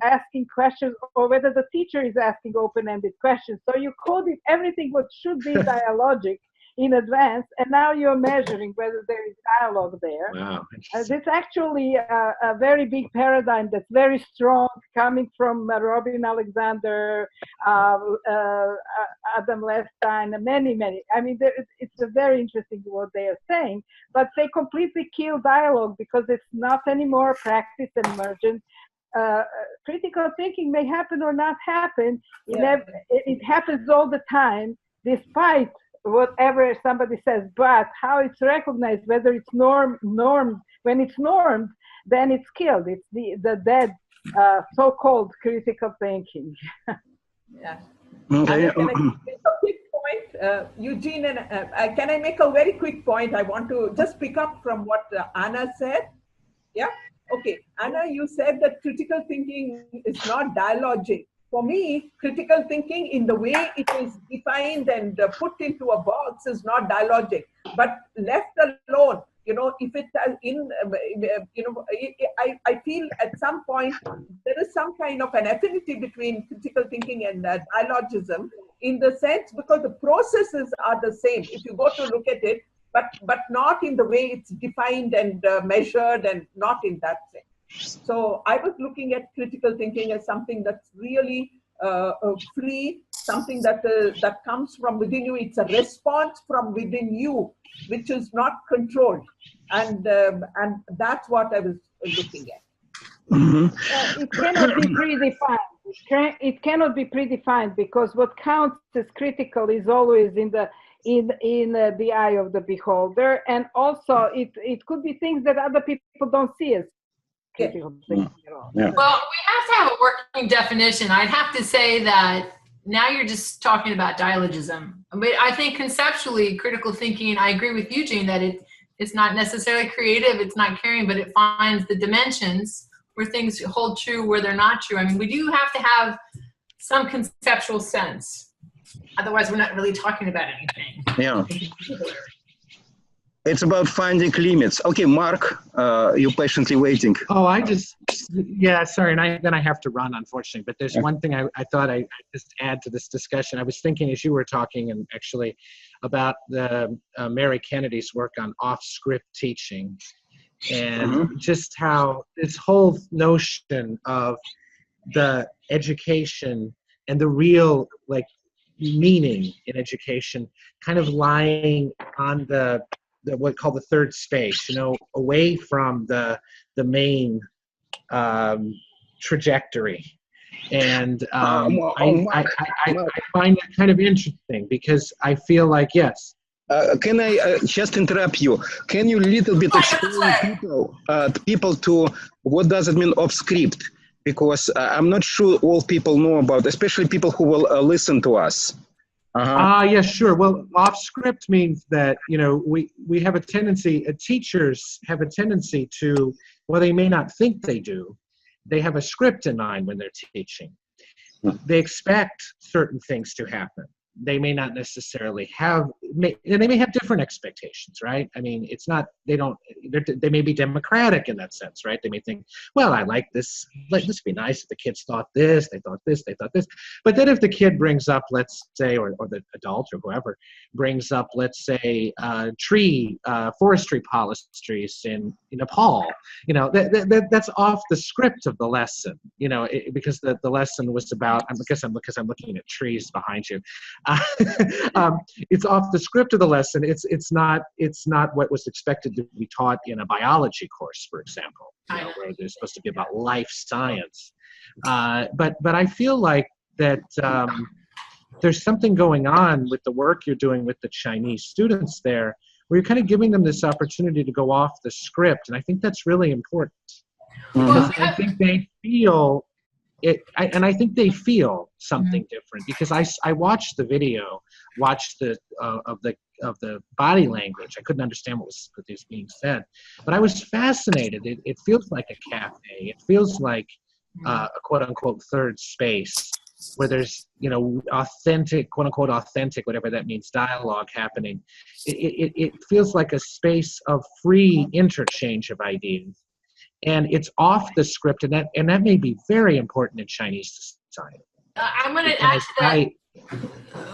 asking questions, or whether the teacher is asking open-ended questions. So you coded everything what should be dialogic in advance, and now you're measuring whether there is dialogue there. Wow. It's actually a very big paradigm that's very strong, coming from Robin Alexander, Adam Levstein, many. I mean, it's a very interesting what they are saying, but they completely kill dialogue, because it's not anymore practice and emergent. Critical thinking may happen or not happen. It happens all the time, despite whatever somebody says, but how it's recognized, whether it's normed. When it's normed, then it's killed. It's the dead so-called critical thinking. Yeah. Okay. Can I make a quick point, Eugene? And can I make a very quick point? I want to just pick up from what Anna said. Yeah. Okay, Anna, you said that critical thinking is not dialogic. For me, critical thinking in the way it is defined and put into a box is not dialogic, but left alone, if it I feel at some point there is some kind of an affinity between critical thinking and dialogism, in the sense, because the processes are the same. If you go to look at it, but not in the way it's defined and measured, and not in that sense. So I was looking at critical thinking as something that's really free, something that that comes from within you. It's a response from within you, which is not controlled, and that's what I was looking at. It cannot be predefined. It cannot be predefined, because what counts as critical is always in the eye of the beholder, and also it could be things that other people don't see as critical thinking at all. Well, we have to have a working definition. I'd have to say that now you're just talking about dialogism. But I think conceptually, critical thinking, I agree with Eugene that it's not necessarily creative, it's not caring, but it finds the dimensions where things hold true, where they're not true. I mean, we do have to have some conceptual sense. Otherwise, we're not really talking about anything. Yeah. It's about finding limits. Okay, Mark, you're patiently waiting. Oh, yeah, sorry, and then I have to run, unfortunately. But there's one thing I thought I'd just add to this discussion. I was thinking as you were talking, and actually, about the Mary Kennedy's work on off-script teaching, and just how this whole notion of the education and the real meaning in education kind of lying on the what called the third space, away from the main trajectory. And I find that kind of interesting, because I feel like, yes. Can I just interrupt you? Can you little bit explain people to what does it mean off script? Because I'm not sure all people know about, especially people who will listen to us. Yeah, sure. Well, off script means that, we have a tendency, teachers have a tendency to, well, they may not think they do, they have a script in mind when they're teaching. They expect certain things to happen. They may not necessarily have, and they may have different expectations, right? I mean, it's not, they may be democratic in that sense, right? They may think, well, I like this, this would be nice if the kids thought this, they thought this, they thought this. But then if the kid brings up, let's say, or the adult or whoever brings up, let's say, forestry policies in Nepal, that's off the script of the lesson, because the lesson was about, because I'm looking at trees behind you. It's off the script of the lesson. It's not what was expected to be taught in a biology course, for example, where they're supposed to be about life science. But I feel like that there's something going on with the work you're doing with the Chinese students there, where you're kind of giving them this opportunity to go off the script, and I think that's really important. Because I think they feel it, and I think they feel something different, because I watched the video, of the body language. I couldn't understand what was being said, but I was fascinated. It feels like a cafe. It feels like a quote unquote third space, where there's authentic, quote unquote authentic, whatever that means, dialogue happening. It feels like a space of free interchange of ideas. And it's off the script, and that may be very important in Chinese society. I'm going to add to that.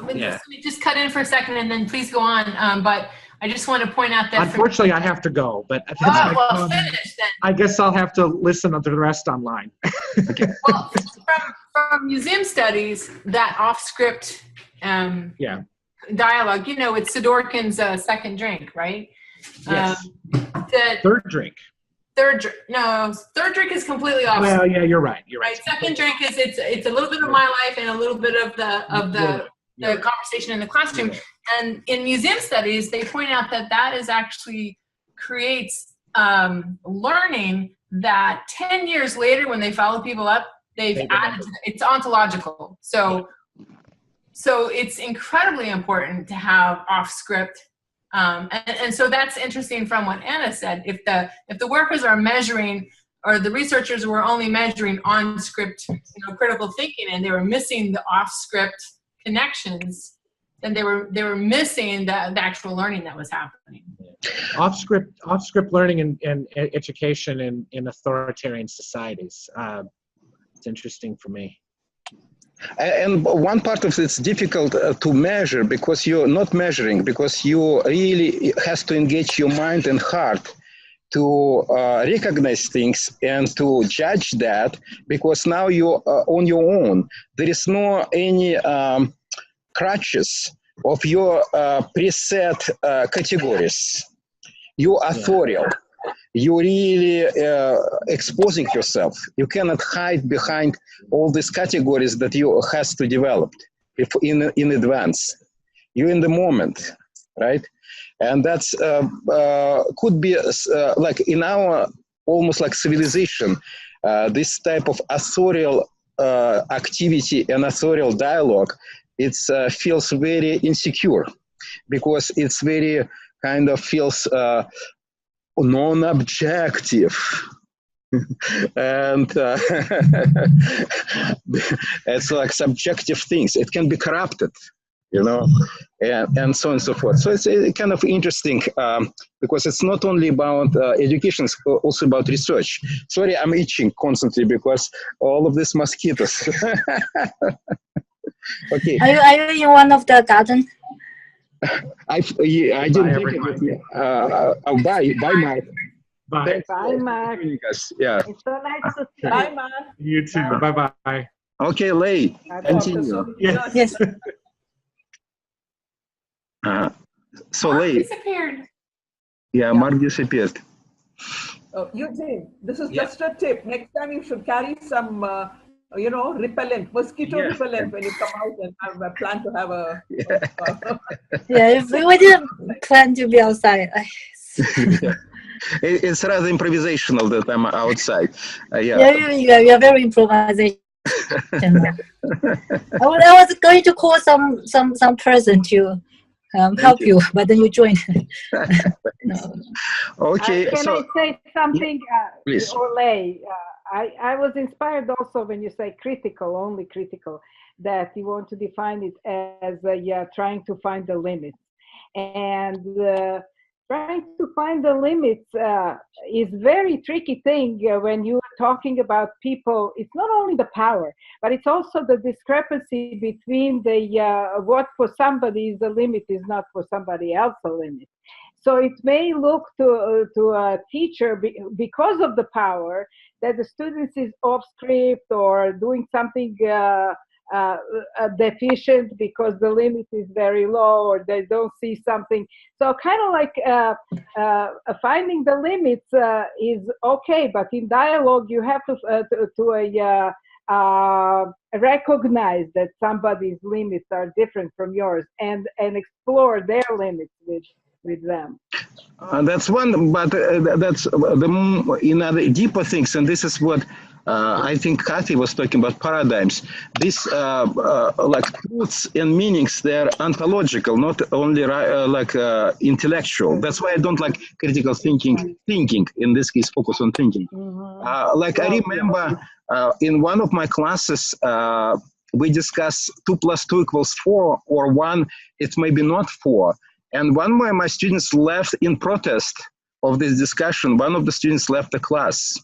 Let me just cut in for a second, and then please go on. But I just want to point out that. Unfortunately, I have to go, but finish then. I guess I'll have to listen to the rest online. Okay. Well, from museum studies, that off-script dialogue, it's Sidorkin's second drink, right? Yes. Third drink. Third drink is completely off. Well, yeah, you're right. Second drink is it's a little bit of my life and a little bit of the conversation in the classroom. And in museum studies, they point out that is actually creates learning that 10 years later, when they follow people up, they've added. It's ontological. So it's incredibly important to have off script. And so that's interesting from what Anna said. If the workers are measuring, or the researchers were only measuring on script, critical thinking, and they were missing the off script connections, then they were missing the actual learning that was happening. Off script learning and education in authoritarian societies. It's interesting for me. And one part of it's difficult to measure because you're not measuring, because you really has to engage your mind and heart to recognize things and to judge that, because now you're on your own. There is no any crutches of your preset categories. You are authorial. You really exposing yourself. You cannot hide behind all these categories that you has to develop in advance. You're in the moment, right? And that's could be like in our almost like civilization, this type of authorial activity and authorial dialogue, it feels very insecure, because it's very kind of feels non-objective. And it's like subjective things. It can be corrupted, you know, and so on and so forth. So it's kind of interesting because it's not only about education, it's also about research. Sorry, I'm itching constantly because all of these mosquitoes. Okay. Are you in one of the garden? I didn't think of it. Bye, Mark. Bye. Bye, Mark. Yeah. It's so nice to see you. Bye, Mark. You too. Bye-bye. Okay, Lei, continue. So, Yes. So Mark Lei, disappeared. yeah, Mark disappeared. Eugene, this is Yeah. just a tip. Next time you should carry some, you know, repellent, mosquito Yes. repellent when you come out, and I plan to have a. Yeah, if we didn't plan to be outside. It's rather improvisational that I'm outside. Yeah. Yeah, you're very improvisational. I was going to call some person to help you, but then you joined. No. Okay, Can so I say something, please. Olay? I was inspired also when you say critical, only critical, that you want to define it as trying to find the limits. And trying to find the limits is very tricky thing when you're talking about people. It's not only the power, but it's also the discrepancy between the what for somebody is the limit is not for somebody else a limit. So it may look to a teacher because of the power that the students is off script or doing something deficient because the limit is very low or they don't see something. So kind of like finding the limits is okay, but in dialogue you have to recognize that somebody's limits are different from yours and explore their limits with them. That's one, but that's the in other deeper things, and this is what I think Kathy was talking about paradigms. These like truths and meanings, they're ontological, not only like intellectual. That's why I don't like critical thinking. Thinking, in this case, focus on thinking. Like I remember in one of my classes, we discussed 2 + 2 = 4, or 1, it may be not 4. And one of my students left in protest of this discussion. One of the students left the class.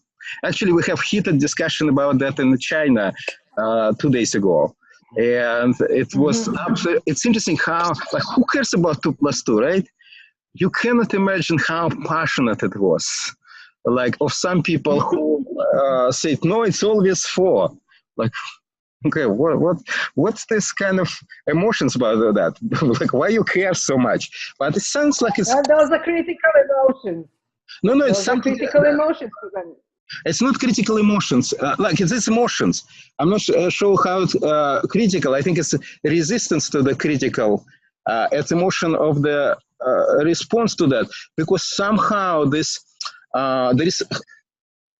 Actually, we have heated discussion about that in China 2 days ago. And it was absolutely, it's interesting how, like, who cares about 2 + 2, right? You cannot imagine how passionate it was. Like, of some people who said, no, it's always 4. Like, okay, what's this kind of emotions about that? Like, why you care so much? But it sounds like it's... Well, those are critical emotions. No, it's those something... critical emotions. It's not critical emotions. Like, it's emotions. I'm not sure how it's critical. I think it's resistance to the critical. It's emotion of the response to that. Because somehow this, there is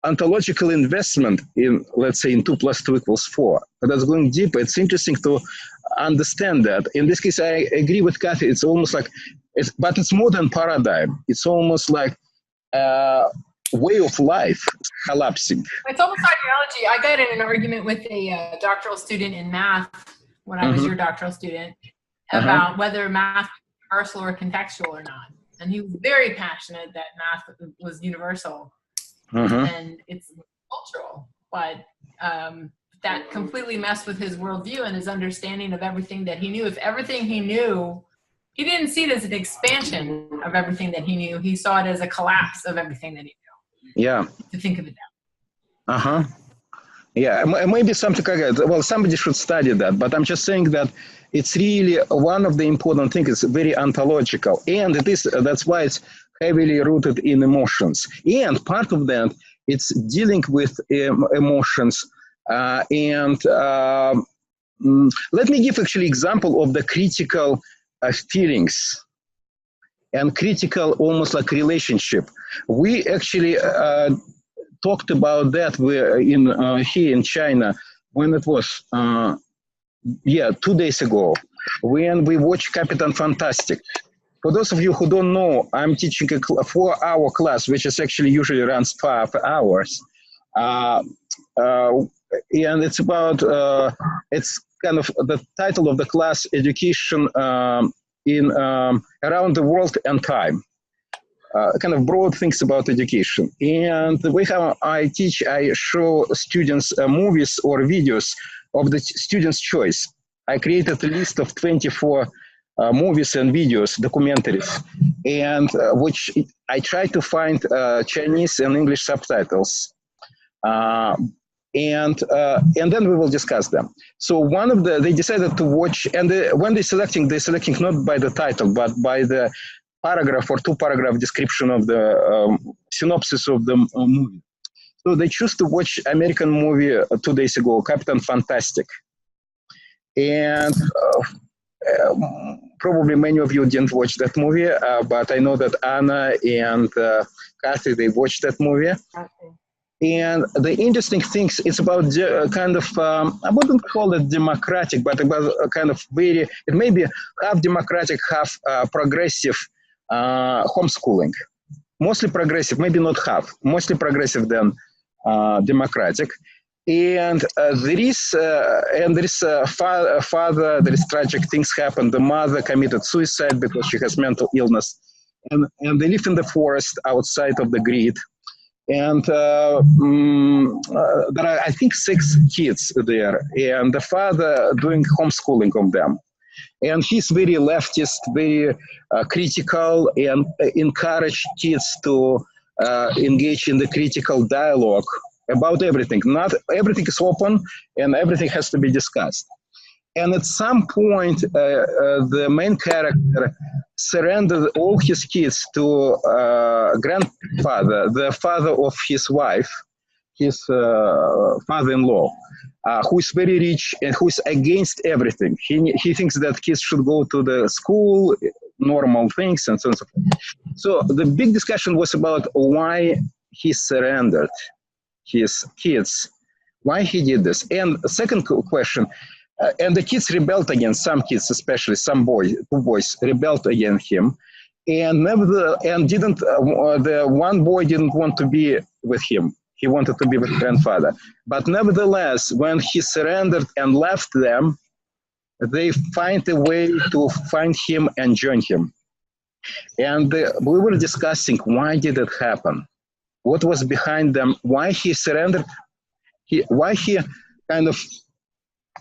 ontological investment in, let's say, in 2 + 2 = 4. But that's going deeper. It's interesting to understand that. In this case, I agree with Kathy. It's almost like, but it's more than paradigm. It's almost like way of life collapsing. It's almost ideology. I got in an argument with a doctoral student in math when I was your doctoral student about whether math is universal or contextual or not. And he was very passionate that math was universal. And it's cultural, but that completely messed with his worldview and his understanding of everything that he knew. If everything he knew, he didn't see it as an expansion of everything that he knew. He saw it as a collapse of everything that he knew. Yeah. To think of it that way. Uh-huh. Yeah, maybe something like that. Well, somebody should study that, but I'm just saying that it's really one of the important things. It's very ontological, and that's why it's heavily rooted in emotions. And part of that, it's dealing with emotions. Let me give actually example of the critical feelings and critical, almost like relationship. We actually talked about that here in China when it was 2 days ago when we watched Captain Fantastic. For those of you who don't know, I'm teaching a 4-hour class, which is actually usually runs 5 hours, and it's about it's kind of the title of the class, Education in Around the World and Time. Kind of broad things about education. And the way how I teach, I show students movies or videos of the students' choice. I created a list of 24 movies and videos, documentaries, and which I try to find Chinese and English subtitles. And then we will discuss them. So they decided to watch, and when they're selecting not by the title, but by the paragraph or 2-paragraph description of the synopsis of the movie. So they choose to watch American movie 2 days ago, Captain Fantastic. And probably many of you didn't watch that movie, but I know that Anna and Kathy, they watched that movie. Okay. And the interesting things, it's about kind of, I wouldn't call it democratic, but about a kind of it may be half democratic, half progressive homeschooling. Mostly progressive, maybe not half, mostly progressive than democratic. And there is a father, there is tragic things happen. The mother committed suicide because she has mental illness. And they live in the forest outside of the grid. And there are, I think, 6 kids there. And the father doing homeschooling of them. And he's very leftist, very critical, and encourage kids to engage in the critical dialogue about everything. Not everything is open, and everything has to be discussed. And at some point, the main character surrendered all his kids to grandfather, the father of his wife, his father-in-law, who is very rich and who is against everything. He thinks that kids should go to the school, normal things, and so on and so forth. So the big discussion was about why he surrendered his kids, why he did this. And the second question, and the kids rebelled against, some kids, especially some 2 boys rebelled against him, and the one boy didn't want to be with him. He wanted to be with grandfather. But nevertheless, when he surrendered and left them, they find a way to find him and join him. And we were discussing, why did it happen? What was behind them? Why he surrendered? Why he kind of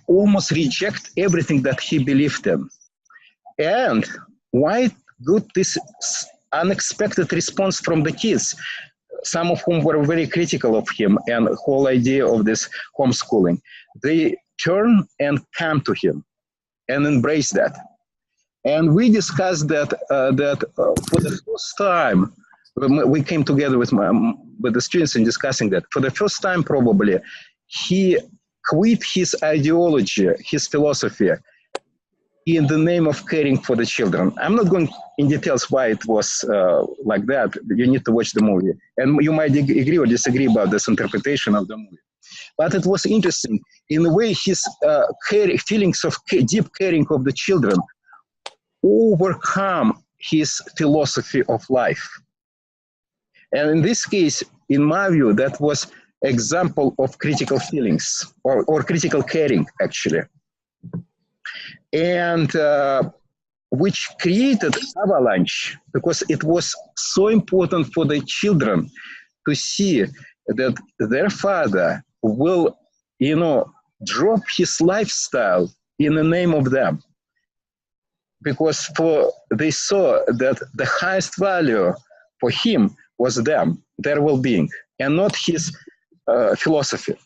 almost reject everything that he believed in? And why got this unexpected response from the kids, some of whom were very critical of him and the whole idea of this homeschooling? They turn and come to him and embrace that. And we discussed that for the first time, we came together with the students and discussing that. For the first time, probably, he quit his ideology, his philosophy, in the name of caring for the children. I'm not going in details why it was like that. You need to watch the movie. And you might agree or disagree about this interpretation of the movie. But it was interesting. In a way, his feelings of deep caring of the children overcome his philosophy of life. And in this case, in my view, that was example of critical feelings or critical caring, actually. And which created avalanche, because it was so important for the children to see that their father will, drop his lifestyle in the name of them. Because they saw that the highest value for him was them, their well-being, and not his philosophy.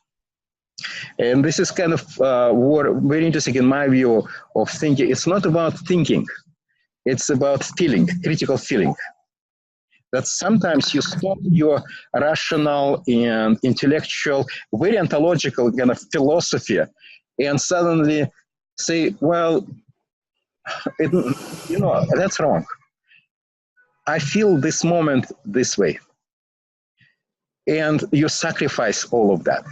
And this is kind of very interesting in my view of thinking. It's not about thinking. It's about feeling, critical feeling. That sometimes you stop your rational and intellectual, very ontological kind of philosophy and suddenly say, well, that's wrong. I feel this moment this way. And you sacrifice all of that.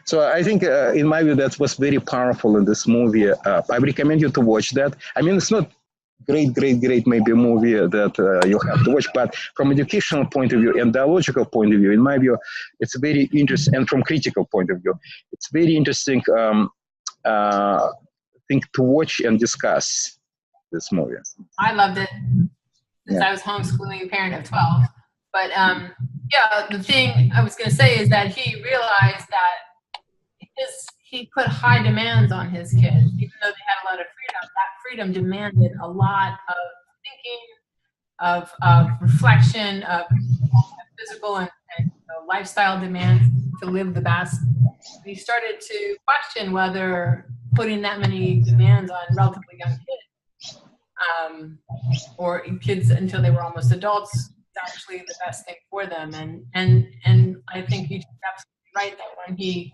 So I think, in my view, that was very powerful in this movie. I recommend you to watch that. I mean, it's not great maybe a movie that you have to watch, but from educational point of view and dialogical point of view, in my view, it's very interesting, and from critical point of view, it's very interesting thing to watch and discuss this movie. I loved it. Since I was homeschooling a parent of 12. But yeah, the thing I was going to say is that he realized that he put high demands on his kids, even though they had a lot of freedom. That freedom demanded a lot of thinking, of reflection, of physical and lifestyle demands to live the best. He started to question whether putting that many demands on relatively young kids, or kids until they were almost adults, is actually the best thing for them. And I think he's absolutely right that when he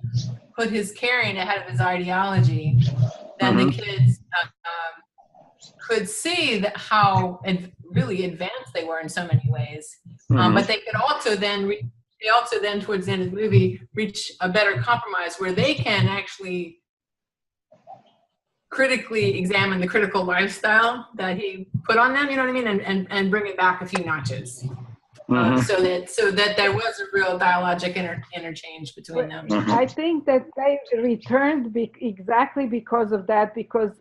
put his caring ahead of his ideology, then the kids could see that how really advanced they were in so many ways. But they could also then towards the end of the movie reach a better compromise where they can actually critically examine the critical lifestyle that he put on them, you know what I mean, and bring it back a few notches. So that there was a real dialogic interchange between them. I think that they returned exactly because of that, because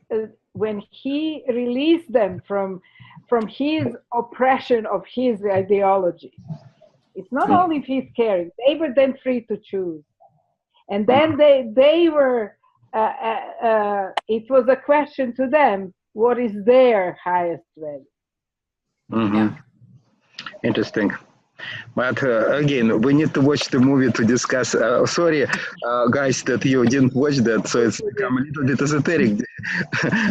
when he released them from his oppression of his ideology, it's not only his caring, they were then free to choose. And then they were, it was a question to them, what is their highest value? Interesting. But again, we need to watch the movie to discuss. Sorry, guys, that you didn't watch that, so it's become a little bit esoteric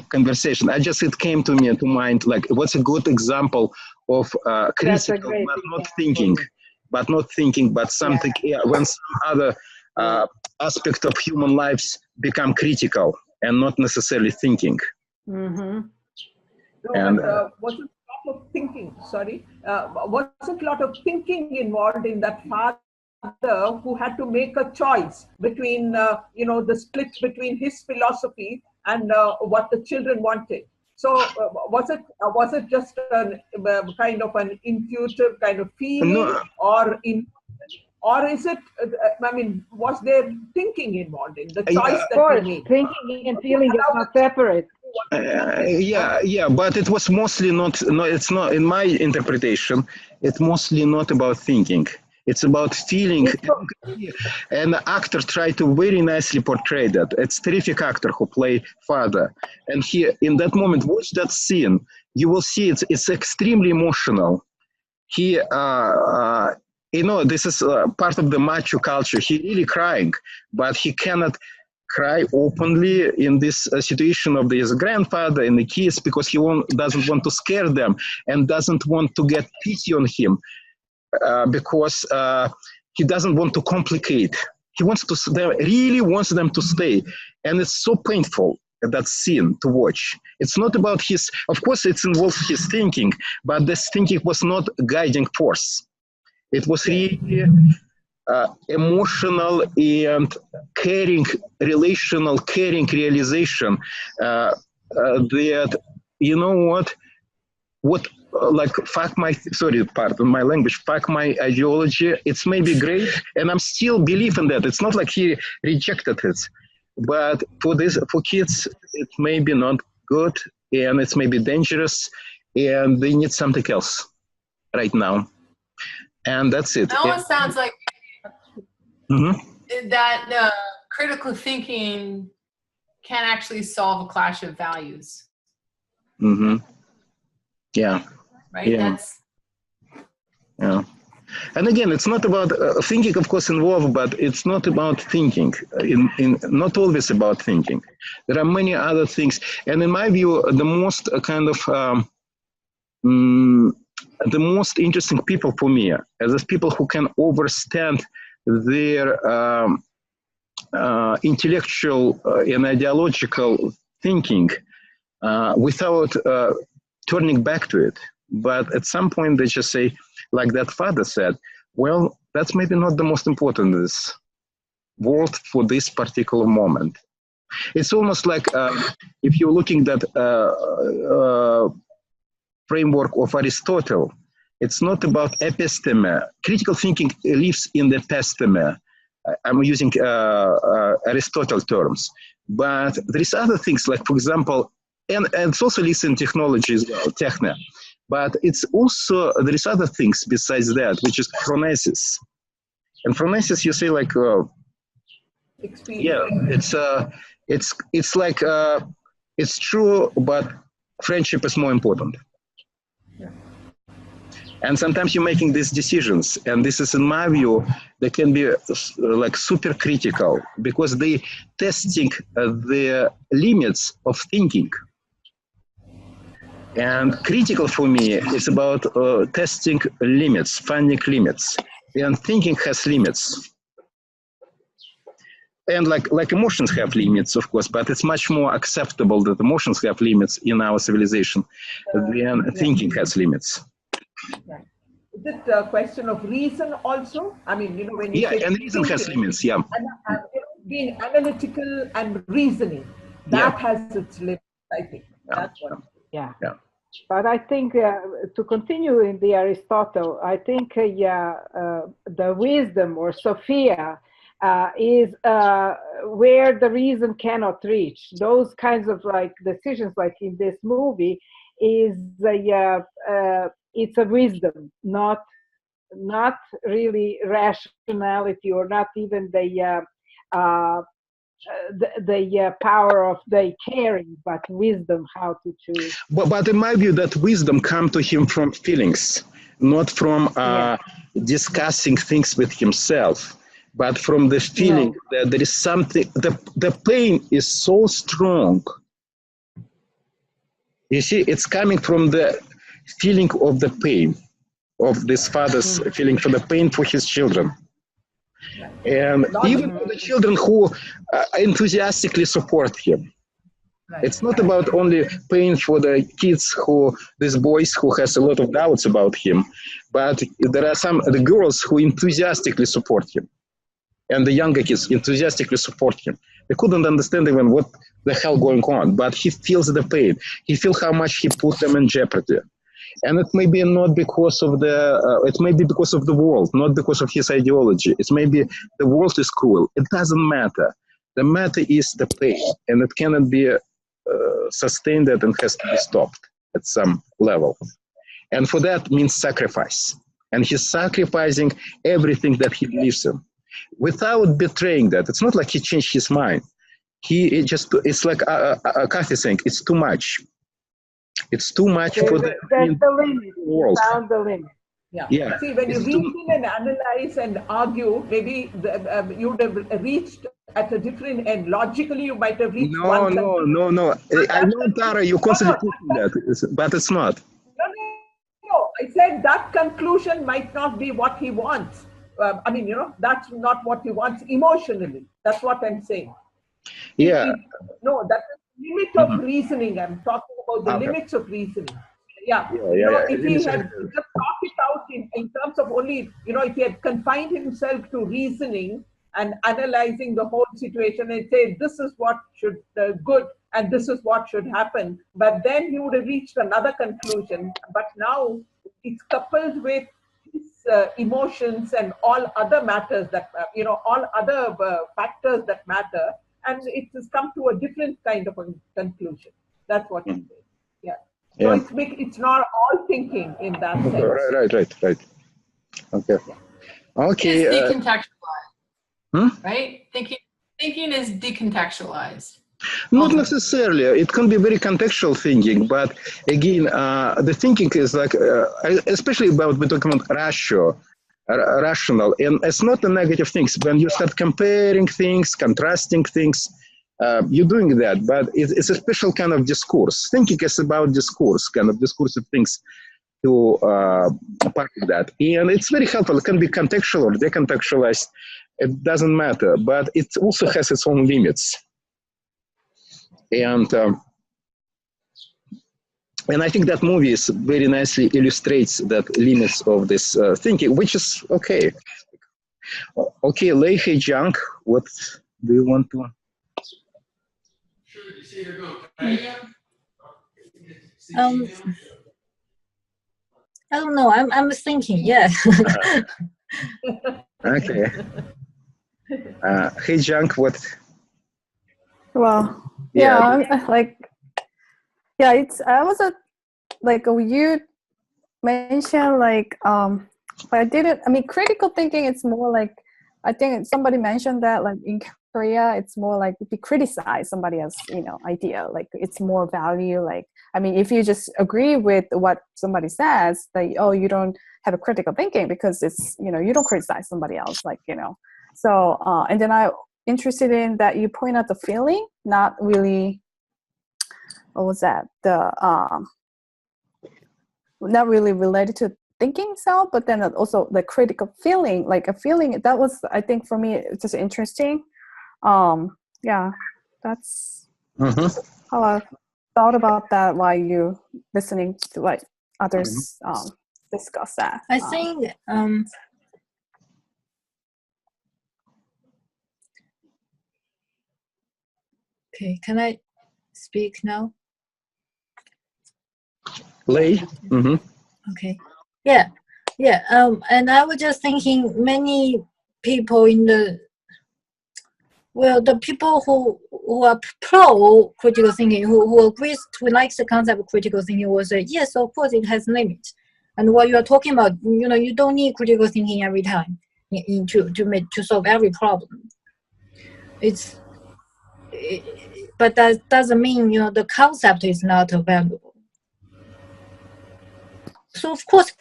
conversation. It came to me to mind, like, what's a good example of critical, but not thinking, but something, when some other aspect of human lives become critical and not necessarily thinking. And wasn't a lot of thinking, wasn't a lot of thinking involved in that father who had to make a choice between, the split between his philosophy and what the children wanted. So was it just a kind of an intuitive kind of feeling, or is it, was there thinking involved in the choice that he made? Thinking and feeling is not separate. But it was mostly not, it's not, in my interpretation, it's mostly not about thinking. It's about feeling. And the actor tried to very nicely portray that. It's a terrific actor who played father. And he, in that moment, watch that scene. You will see it's extremely emotional. He, this is part of the macho culture. He really crying, but he cannot cry openly in this situation of his grandfather and the kids, because he doesn't want to scare them and doesn't want to get pity on him, because he doesn't want to complicate. He really wants them to stay. And it's so painful, that scene to watch. It's not about of course it involves his thinking, but this thinking was not a guiding force. It was really emotional and caring, relational caring realization that, fuck my language, fuck my ideology, it's maybe great, and I'm still believe in that. It's not like he rejected it, but for kids, it may be not good, and it's maybe dangerous, and they need something else right now. And that's it. It almost sounds like that critical thinking can actually solve a clash of values. Mm-hmm. Yeah. Right? Yeah. Yeah. And again, it's not about thinking, of course, involved, but it's not about thinking, not always about thinking. There are many other things. And in my view, the most the most interesting people for me are those people who can understand their intellectual and ideological thinking without turning back to it. But at some point they just say, like that father said, well, that's maybe not the most important in this world for this particular moment. It's almost like if you're looking at framework of Aristotle, it's not about episteme. Critical thinking lives in the episteme. I'm using Aristotle terms. But there is other things like, for example, and it's also lives in technology as well, techne. But it's also, there is other things besides that, which is phronesis. And phronesis, you say like, yeah, it's like, it's true, but friendship is more important. Yeah. And sometimes you're making these decisions, and this is, in my view, they can be like super critical because they testing the limits of thinking. And critical for me is about testing limits, finding limits. And thinking has limits. And like emotions have limits, of course, but it's much more acceptable that emotions have limits in our civilization than thinking has limits. Yeah. Is it a question of reason also? I mean, you know, when you say and reason thinking, has limits, yeah. And you know, being analytical and reasoning, that has its limits, I think. That's what. Yeah. But I think to continue in the Aristotle, I think the wisdom or Sophia is where the reason cannot reach. Those kinds of like decisions, like in this movie, is it's a wisdom, not really rationality, or not even the power of the caring, but wisdom how to choose. But in my view, that wisdom comes to him from feelings, not from discussing things with himself, but from the feeling that there is something, the pain is so strong. You see, it's coming from the feeling of the pain, of this father's feeling for the pain for his children. And even for the children who enthusiastically support him. It's not about only pain for the kids these boys who has a lot of doubts about him, but there are the girls who enthusiastically support him. And the younger kids enthusiastically support him. They couldn't understand even what the hell going on, but he feels the pain. He feels how much he put them in jeopardy. And it may be not because of it may be because of the world, not because of his ideology. It may be the world is cruel. It doesn't matter. The matter is the pain, and it cannot be sustained and has to be stopped at some level. And for that means sacrifice. And he's sacrificing everything that he believes in without betraying that. It's not like he changed his mind. It's like Kathy saying, it's too much. It's too much for the limit. world. Found the limit. Yeah. See, when you reason and analyze and argue, maybe you would have reached at a different end. Logically, you might have reached one. No. I know, Tara, you're constantly pushing that, but it's not. No. I said that conclusion might not be what he wants. I mean, you know, that's not what he wants emotionally. That's what I'm saying. Yeah. No, that's the limit of reasoning. I'm talking about the limits of reasoning. If he had just thought it out in terms of only, you know, if he had confined himself to reasoning and analyzing the whole situation and say, this is what should good and this is what should happen, but then he would have reached another conclusion. But now it's coupled with his emotions and all other matters that, all other factors that matter, and it has come to a different kind of a conclusion. That's what I'm saying. Yeah. So it's not all thinking in that sense. Right. Okay. Okay. It's decontextualized. Right? Thinking Thinking is decontextualized. Not necessarily. It can be very contextual thinking, but again, the thinking is like, especially about, we're talking about rational, and it's not a negative thing. When you start comparing things, contrasting things, you're doing that, but it's a special kind of discourse. Thinking is about discourse, kind of discursive things to part of that. And it's very helpful. It can be contextual or decontextualized. It doesn't matter, but it also has its own limits. And I think that movie is very nicely illustrates that limits of this thinking, which is okay. Okay, Lei, hey, Jung, what do you want to? I don't know. I'm thinking. Yeah. Okay. Hey, Jung, what? Well, yeah, it's. I was like you mentioned but I didn't. I mean, critical thinking. It's more like, I think somebody mentioned that like in Korea, it's more like if you criticize somebody else's idea, like it's more value. Like, I mean, if you just agree with what somebody says, that you don't have a critical thinking because it's you don't criticize somebody else, So and then I interested in that you point out the feeling, not really. What was that? Not really related to thinking itself, but then also the critical feeling, like a feeling that was, I think for me, it's just interesting. Yeah, that's how I thought about that while you listening to like others discuss that. I think okay, can I speak now? Lei? Okay. Yeah. And I was just thinking many people the people who are pro critical thinking, who agrees, who likes the concept of critical thinking, will say, yes, of course it has limits. And what you are talking about, you don't need critical thinking every time to solve every problem. But that doesn't mean the concept is not available. So of course,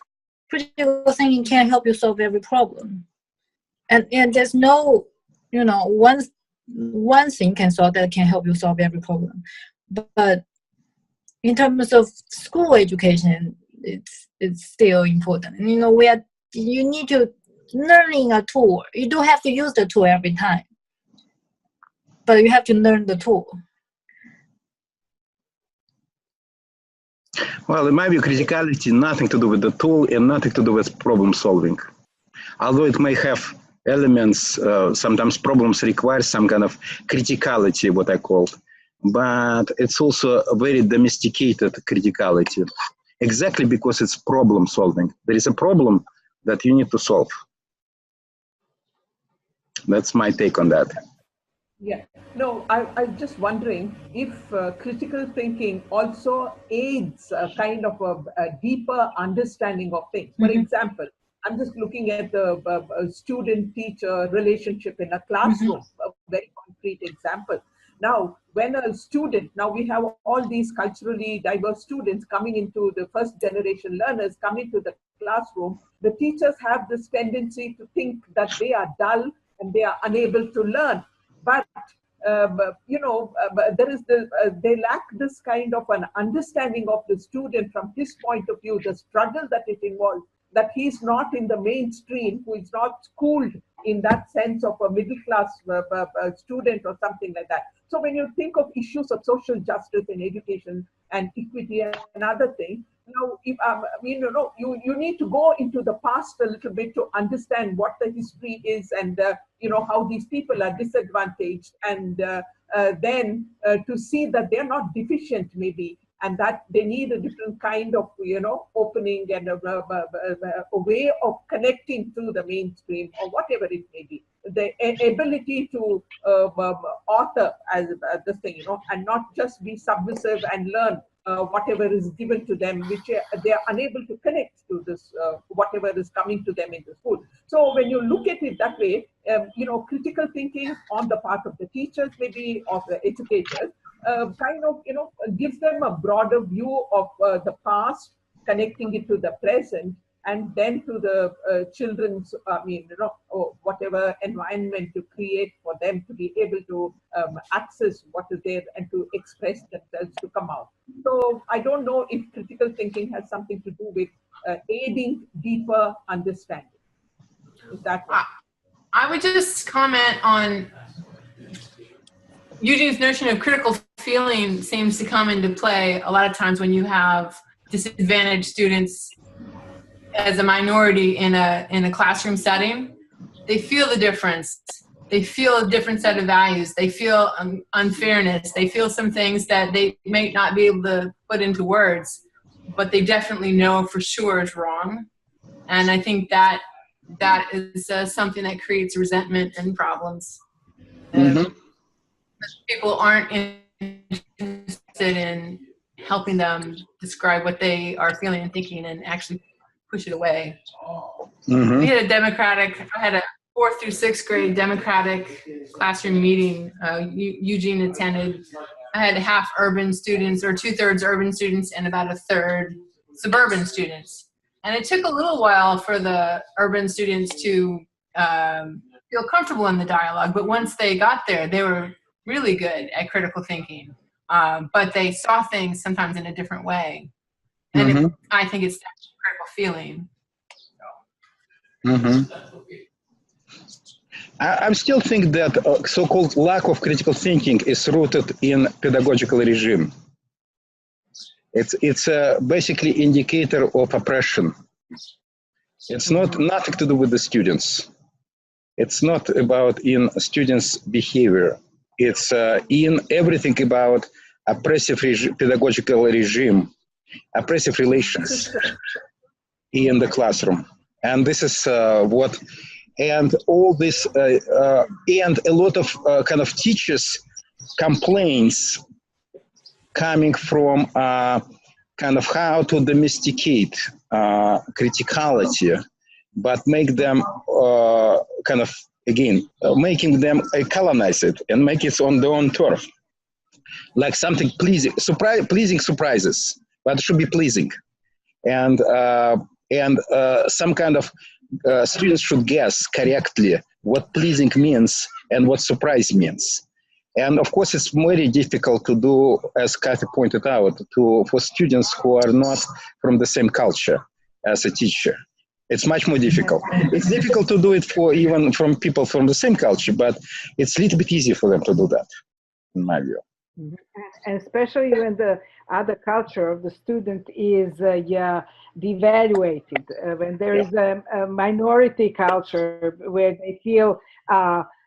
critical thinking can help you solve every problem, and there's no one thing can help you solve every problem. But in terms of school education, it's still important. You need to learning a tool. You don't have to use the tool every time, but you have to learn the tool. Well, in my view, criticality nothing to do with the tool and nothing to do with problem solving. Although it may have elements, sometimes problems require some kind of criticality, what I call, but it's also a very domesticated criticality, exactly because it's problem solving. There is a problem that you need to solve. That's my take on that. Yeah, no, I'm just wondering if critical thinking also aids a kind of a deeper understanding of things. For example, I'm just looking at the student-teacher relationship in a classroom, a very concrete example. Now, when a student, now we have all these culturally diverse students coming into the first generation learners coming to the classroom, the teachers have this tendency to think that they are dull and they are unable to learn. But there is they lack this kind of an understanding of the student from his point of view, the struggle that it involves, that he's not in the mainstream, who is not schooled in that sense of a middle class student or something like that. So when you think of issues of social justice in education and equity and other things, now, you need to go into the past a little bit to understand what the history is and, how these people are disadvantaged, and then to see that they're not deficient maybe, and that they need a different kind of, opening and a way of connecting to the mainstream or whatever it may be. The ability to author as this thing, and not just be submissive and learn whatever is given to them, which they are unable to connect to this, whatever is coming to them in the school. So when you look at it that way, critical thinking on the part of the teachers, maybe of the educators, gives them a broader view of the past, connecting it to the present, and then to the children's, or whatever environment to create for them to be able to access what is there and to express themselves to come out. So I don't know if critical thinking has something to do with aiding deeper understanding. Is that right? I would just comment on Eugene's notion of critical feeling seems to come into play a lot of times when you have disadvantaged students as a minority in a classroom setting. They feel the difference. They feel a different set of values. They feel unfairness. They feel some things that they may not be able to put into words, but they definitely know for sure is wrong. And I think that is something that creates resentment and problems. People aren't interested in helping them describe what they are feeling and thinking and actually push it away. We had I had a 4th through 6th grade Democratic classroom meeting. Eugene attended. I had half urban students, or 2/3 urban students, and about 1/3 suburban students. And it took a little while for the urban students to feel comfortable in the dialogue, but once they got there, they were really good at critical thinking. But they saw things sometimes in a different way. And I think it's that critical feeling. I still think that so-called lack of critical thinking is rooted in pedagogical regime. It's basically indicator of oppression. It's nothing to do with the students. It's not about in students' behavior. It's in everything about oppressive pedagogical regime, oppressive relations in the classroom. And this is and all this, and a lot of kind of teachers' complaints coming from kind of how to domesticate criticality, but make them kind of, again, making them colonize it and make it on their own turf. Like something pleasing, pleasing surprises, but it should be pleasing. And some kind of students should guess correctly what pleasing means and what surprise means. And of course, it's very difficult to do, as Kathy pointed out, for students who are not from the same culture as a teacher. It's much more difficult. It's difficult to do it for even from people from the same culture, but it's a little bit easier for them to do that, in my view. And especially when the other culture of the student is devaluated, when there is a minority culture where they feel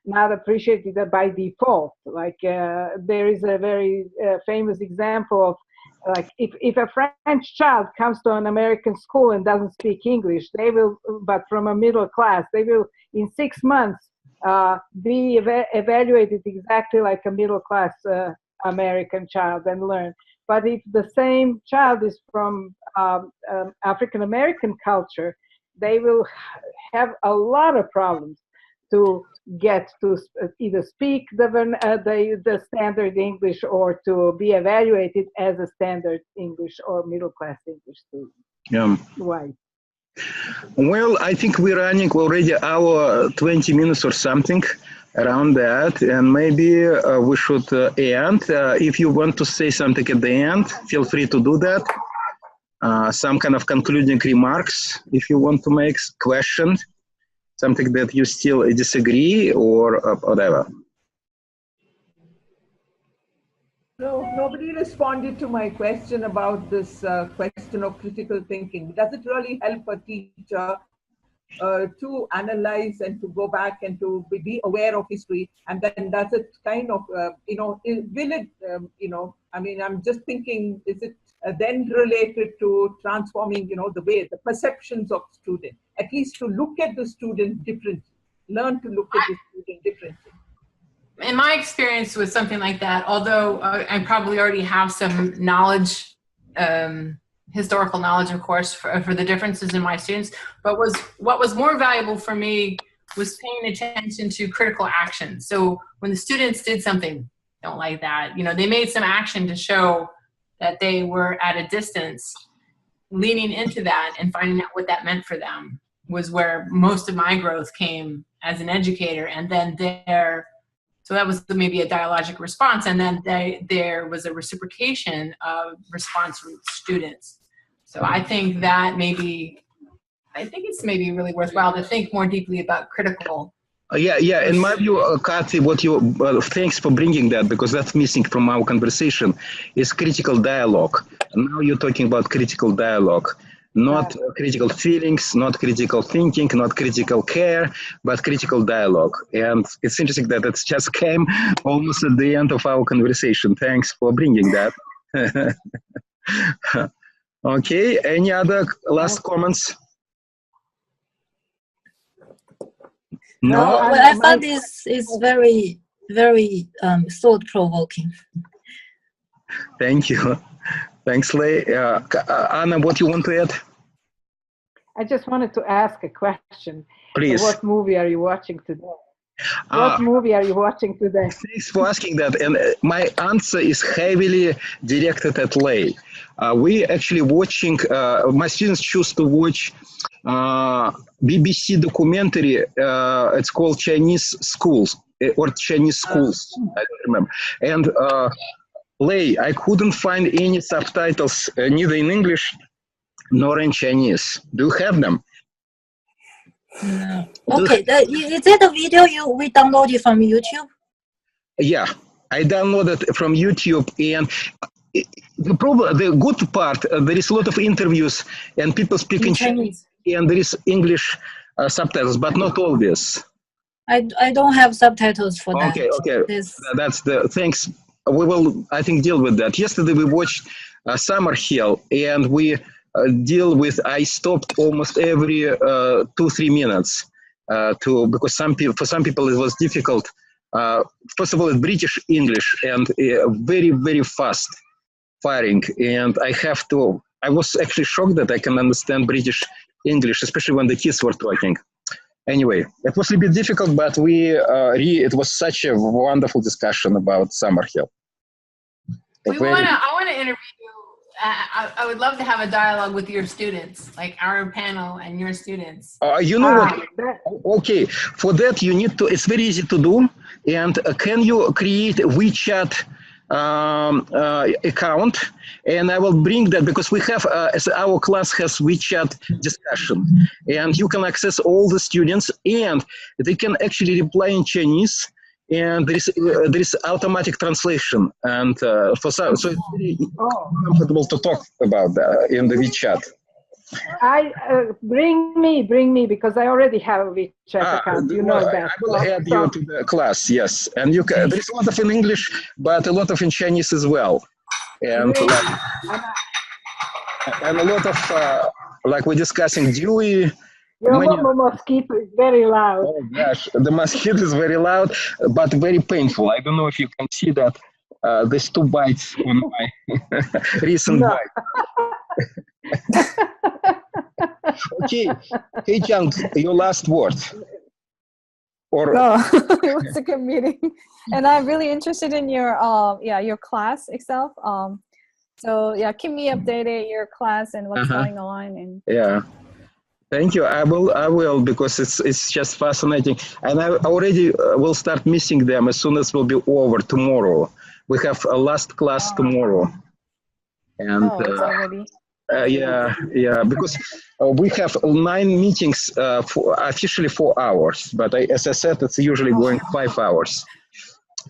not appreciated by default. Like there is a very famous example of, like, if a French child comes to an American school and doesn't speak English, they will, but from a middle class, they will in 6 months be evaluated exactly like a middle class American child and learn. But if the same child is from African American culture, they will have a lot of problems to get to either speak the standard English or to be evaluated as a standard English or middle class English student. Yeah. Why? Well, I think we're running already hour 20 minutes or something around that, and maybe we should end. If you want to say something at the end, feel free to do that. Some kind of concluding remarks, if you want to make questions, something that you still disagree or whatever. No, nobody responded to my question about this question of critical thinking. Does it really help a teacher to analyze and to go back and to be aware of history? And then does it kind of, will it, I mean, I'm just thinking, is it then related to transforming, the way, the perceptions of students, at least to look at the student differently, learn to look at the student differently? In my experience with something like that, although I probably already have some knowledge historical knowledge, of course, for the differences in my students. But what was more valuable for me was paying attention to critical action. So when the students did something, don't like that, they made some action to show that they were at a distance, leaning into that and finding out what that meant for them was where most of my growth came as an educator. And then so that was maybe a dialogic response. And then there was a reciprocation of response from students. So I think it's maybe really worthwhile to think more deeply about critical. Yeah. In my view, Kathy, thanks for bringing that, because that's missing from our conversation, is critical dialogue. And now you're talking about critical dialogue, not critical feelings, not critical thinking, not critical care, but critical dialogue. And it's interesting that it just came almost at the end of our conversation. Thanks for bringing that. Okay, any other last comments? No. Well, I found this is very, very thought-provoking. Thank you. Thanks, Lei. Anna, what you want to add? I just wanted to ask a question. Please. What movie are you watching today? What movie are you watching today? Thanks for asking that. And my answer is heavily directed at Lei. We actually watching, my students choose to watch BBC documentary. It's called Chinese Schools or Chinese Schools. I don't remember. And Lei, I couldn't find any subtitles, neither in English nor in Chinese. Do you have them? No. Okay, is that the video we downloaded from YouTube? Yeah, I downloaded from YouTube, and the good part, there is a lot of interviews and people speak in Chinese, and there is English subtitles, but not always. I don't have subtitles for that. Okay. That's the thanks. We will, I think, deal with that. Yesterday we watched Summerhill, and we I stopped almost every 2-3 minutes because for some people it was difficult. First of all, it's British English and very, very fast firing, and I was actually shocked that I can understand British English, especially when the kids were talking. Anyway, it was a bit difficult, but it was such a wonderful discussion about Summerhill. I want to interview you. I would love to have a dialogue with your students, like our panel and your students. You know what? Okay, for that you need to, it's very easy to do. And can you create a WeChat account? And I will bring that, because we have, as our class has WeChat discussion. And you can access all the students, and they can actually reply in Chinese. And there is automatic translation, and so it's very comfortable to talk about that in the WeChat. Bring me, because I already have a WeChat account. You know that. I will add you to the class, yes. And you can. There is a lot of in English, but a lot of in Chinese as well, and and a lot of like we're discussing Dewey. Your mosquito is very loud. Oh gosh, the mosquito is very loud, but very painful. I don't know if you can see that. There's 2 bites on my recent bite. Okay, hey Jung, your last word. It was a good meeting, and I'm really interested in your class itself. So yeah, keep me updated your class and what's going on. And yeah. Thank you. I will, because it's just fascinating, and I already will start missing them as soon as will be over tomorrow. We have a last class tomorrow, and it's already. Yeah, because we have 9 meetings for officially 4 hours, but as I said, it's usually going 5 hours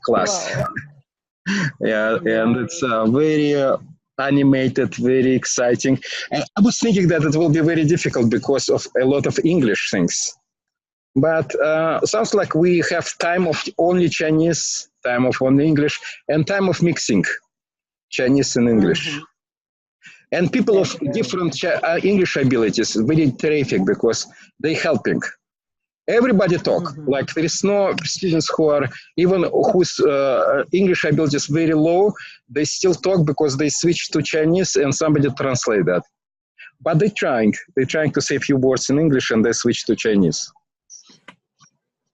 class. Yeah, and it's very animated, very exciting. And I was thinking that it will be very difficult because of a lot of English things. But sounds like we have time of only Chinese, time of only English, and time of mixing Chinese and English. And people of different English abilities, very terrific, because they're helping. Everybody talk. Like there is no students who are even whose English ability is very low. They still talk because they switch to Chinese and somebody translate that. But they're trying. They're trying to say a few words in English and they switch to Chinese.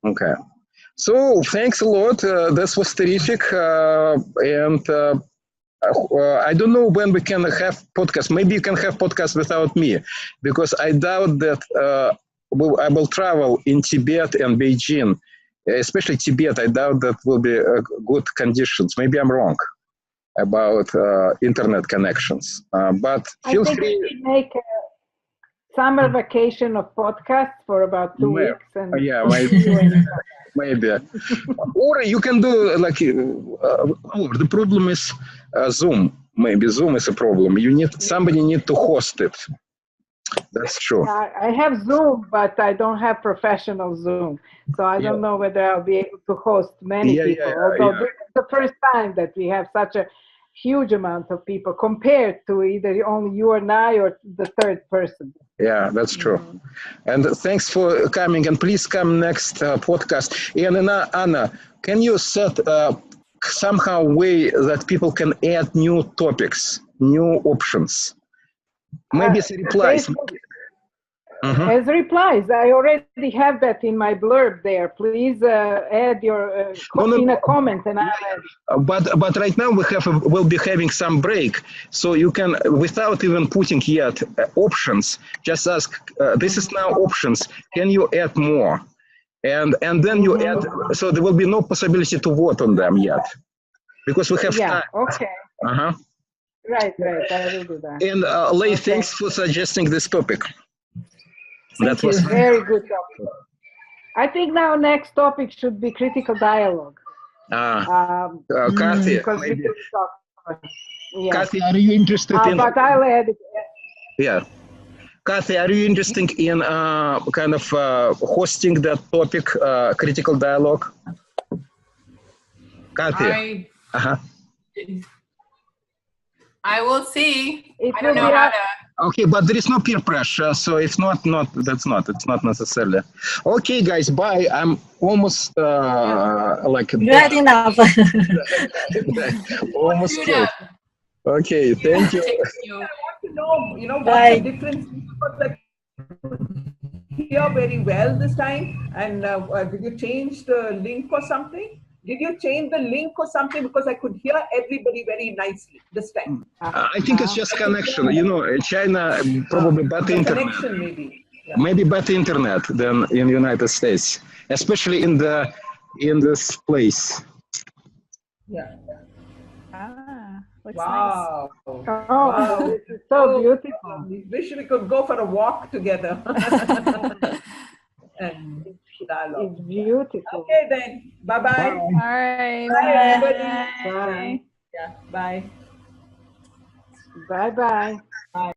Okay. So thanks a lot. This was terrific. I don't know when we can have podcast. Maybe you can have podcast without me, because I doubt that I will travel in Tibet and Beijing, especially Tibet. I doubt that will be good conditions. Maybe I'm wrong about internet connections. But feel free. We make a summer vacation of podcasts for about 2 weeks. And yeah, maybe. Or you can do like, the problem is Zoom. Maybe Zoom is a problem. Somebody need to host it. That's true. I have Zoom, but I don't have professional Zoom. So I don't know whether I'll be able to host many people. Although this is the first time that we have such a huge amount of people compared to either only you and I or the third person. Yeah, that's true. And thanks for coming. And please come next podcast. And Anna, can you set somehow way that people can add new topics, new options? Maybe it's replies. As replies, I already have that in my blurb there. Please add your in a comment, and I'll add. But right now we'll be having some break, so you can, without even putting yet options, just ask. This is now options. Can you add more? And then you add. So there will be no possibility to vote on them yet, because we have time. Okay. Right. I will do that. And Lei, thanks for suggesting this topic. That was very good topic. I think now next topic should be critical dialogue. Kathy, maybe. Kathy, are you interested in? But I'll add it. Yeah. Kathy, are you interested in kind of hosting that topic, critical dialogue? Kathy. I will see. I don't know how to. Okay, but there is no peer pressure, so it's not necessarily. Okay, guys, bye. I'm almost like good enough. Almost killed. Okay, thank you. I want to know, what the difference is, because I could hear very well this time. And did you change the link or something? Did you change the link or something? Because I could hear everybody very nicely this time. I think it's just connection. China probably better internet. Connection maybe. Yeah. Maybe better internet than in the United States, especially in this place. Yeah. Looks wow. Nice. Wow. This is so beautiful. We wish we could go for a walk together. And dialogue. It's beautiful. Okay then. Bye-bye. All right. Bye, everybody. Bye. Yeah. Bye. Bye-bye.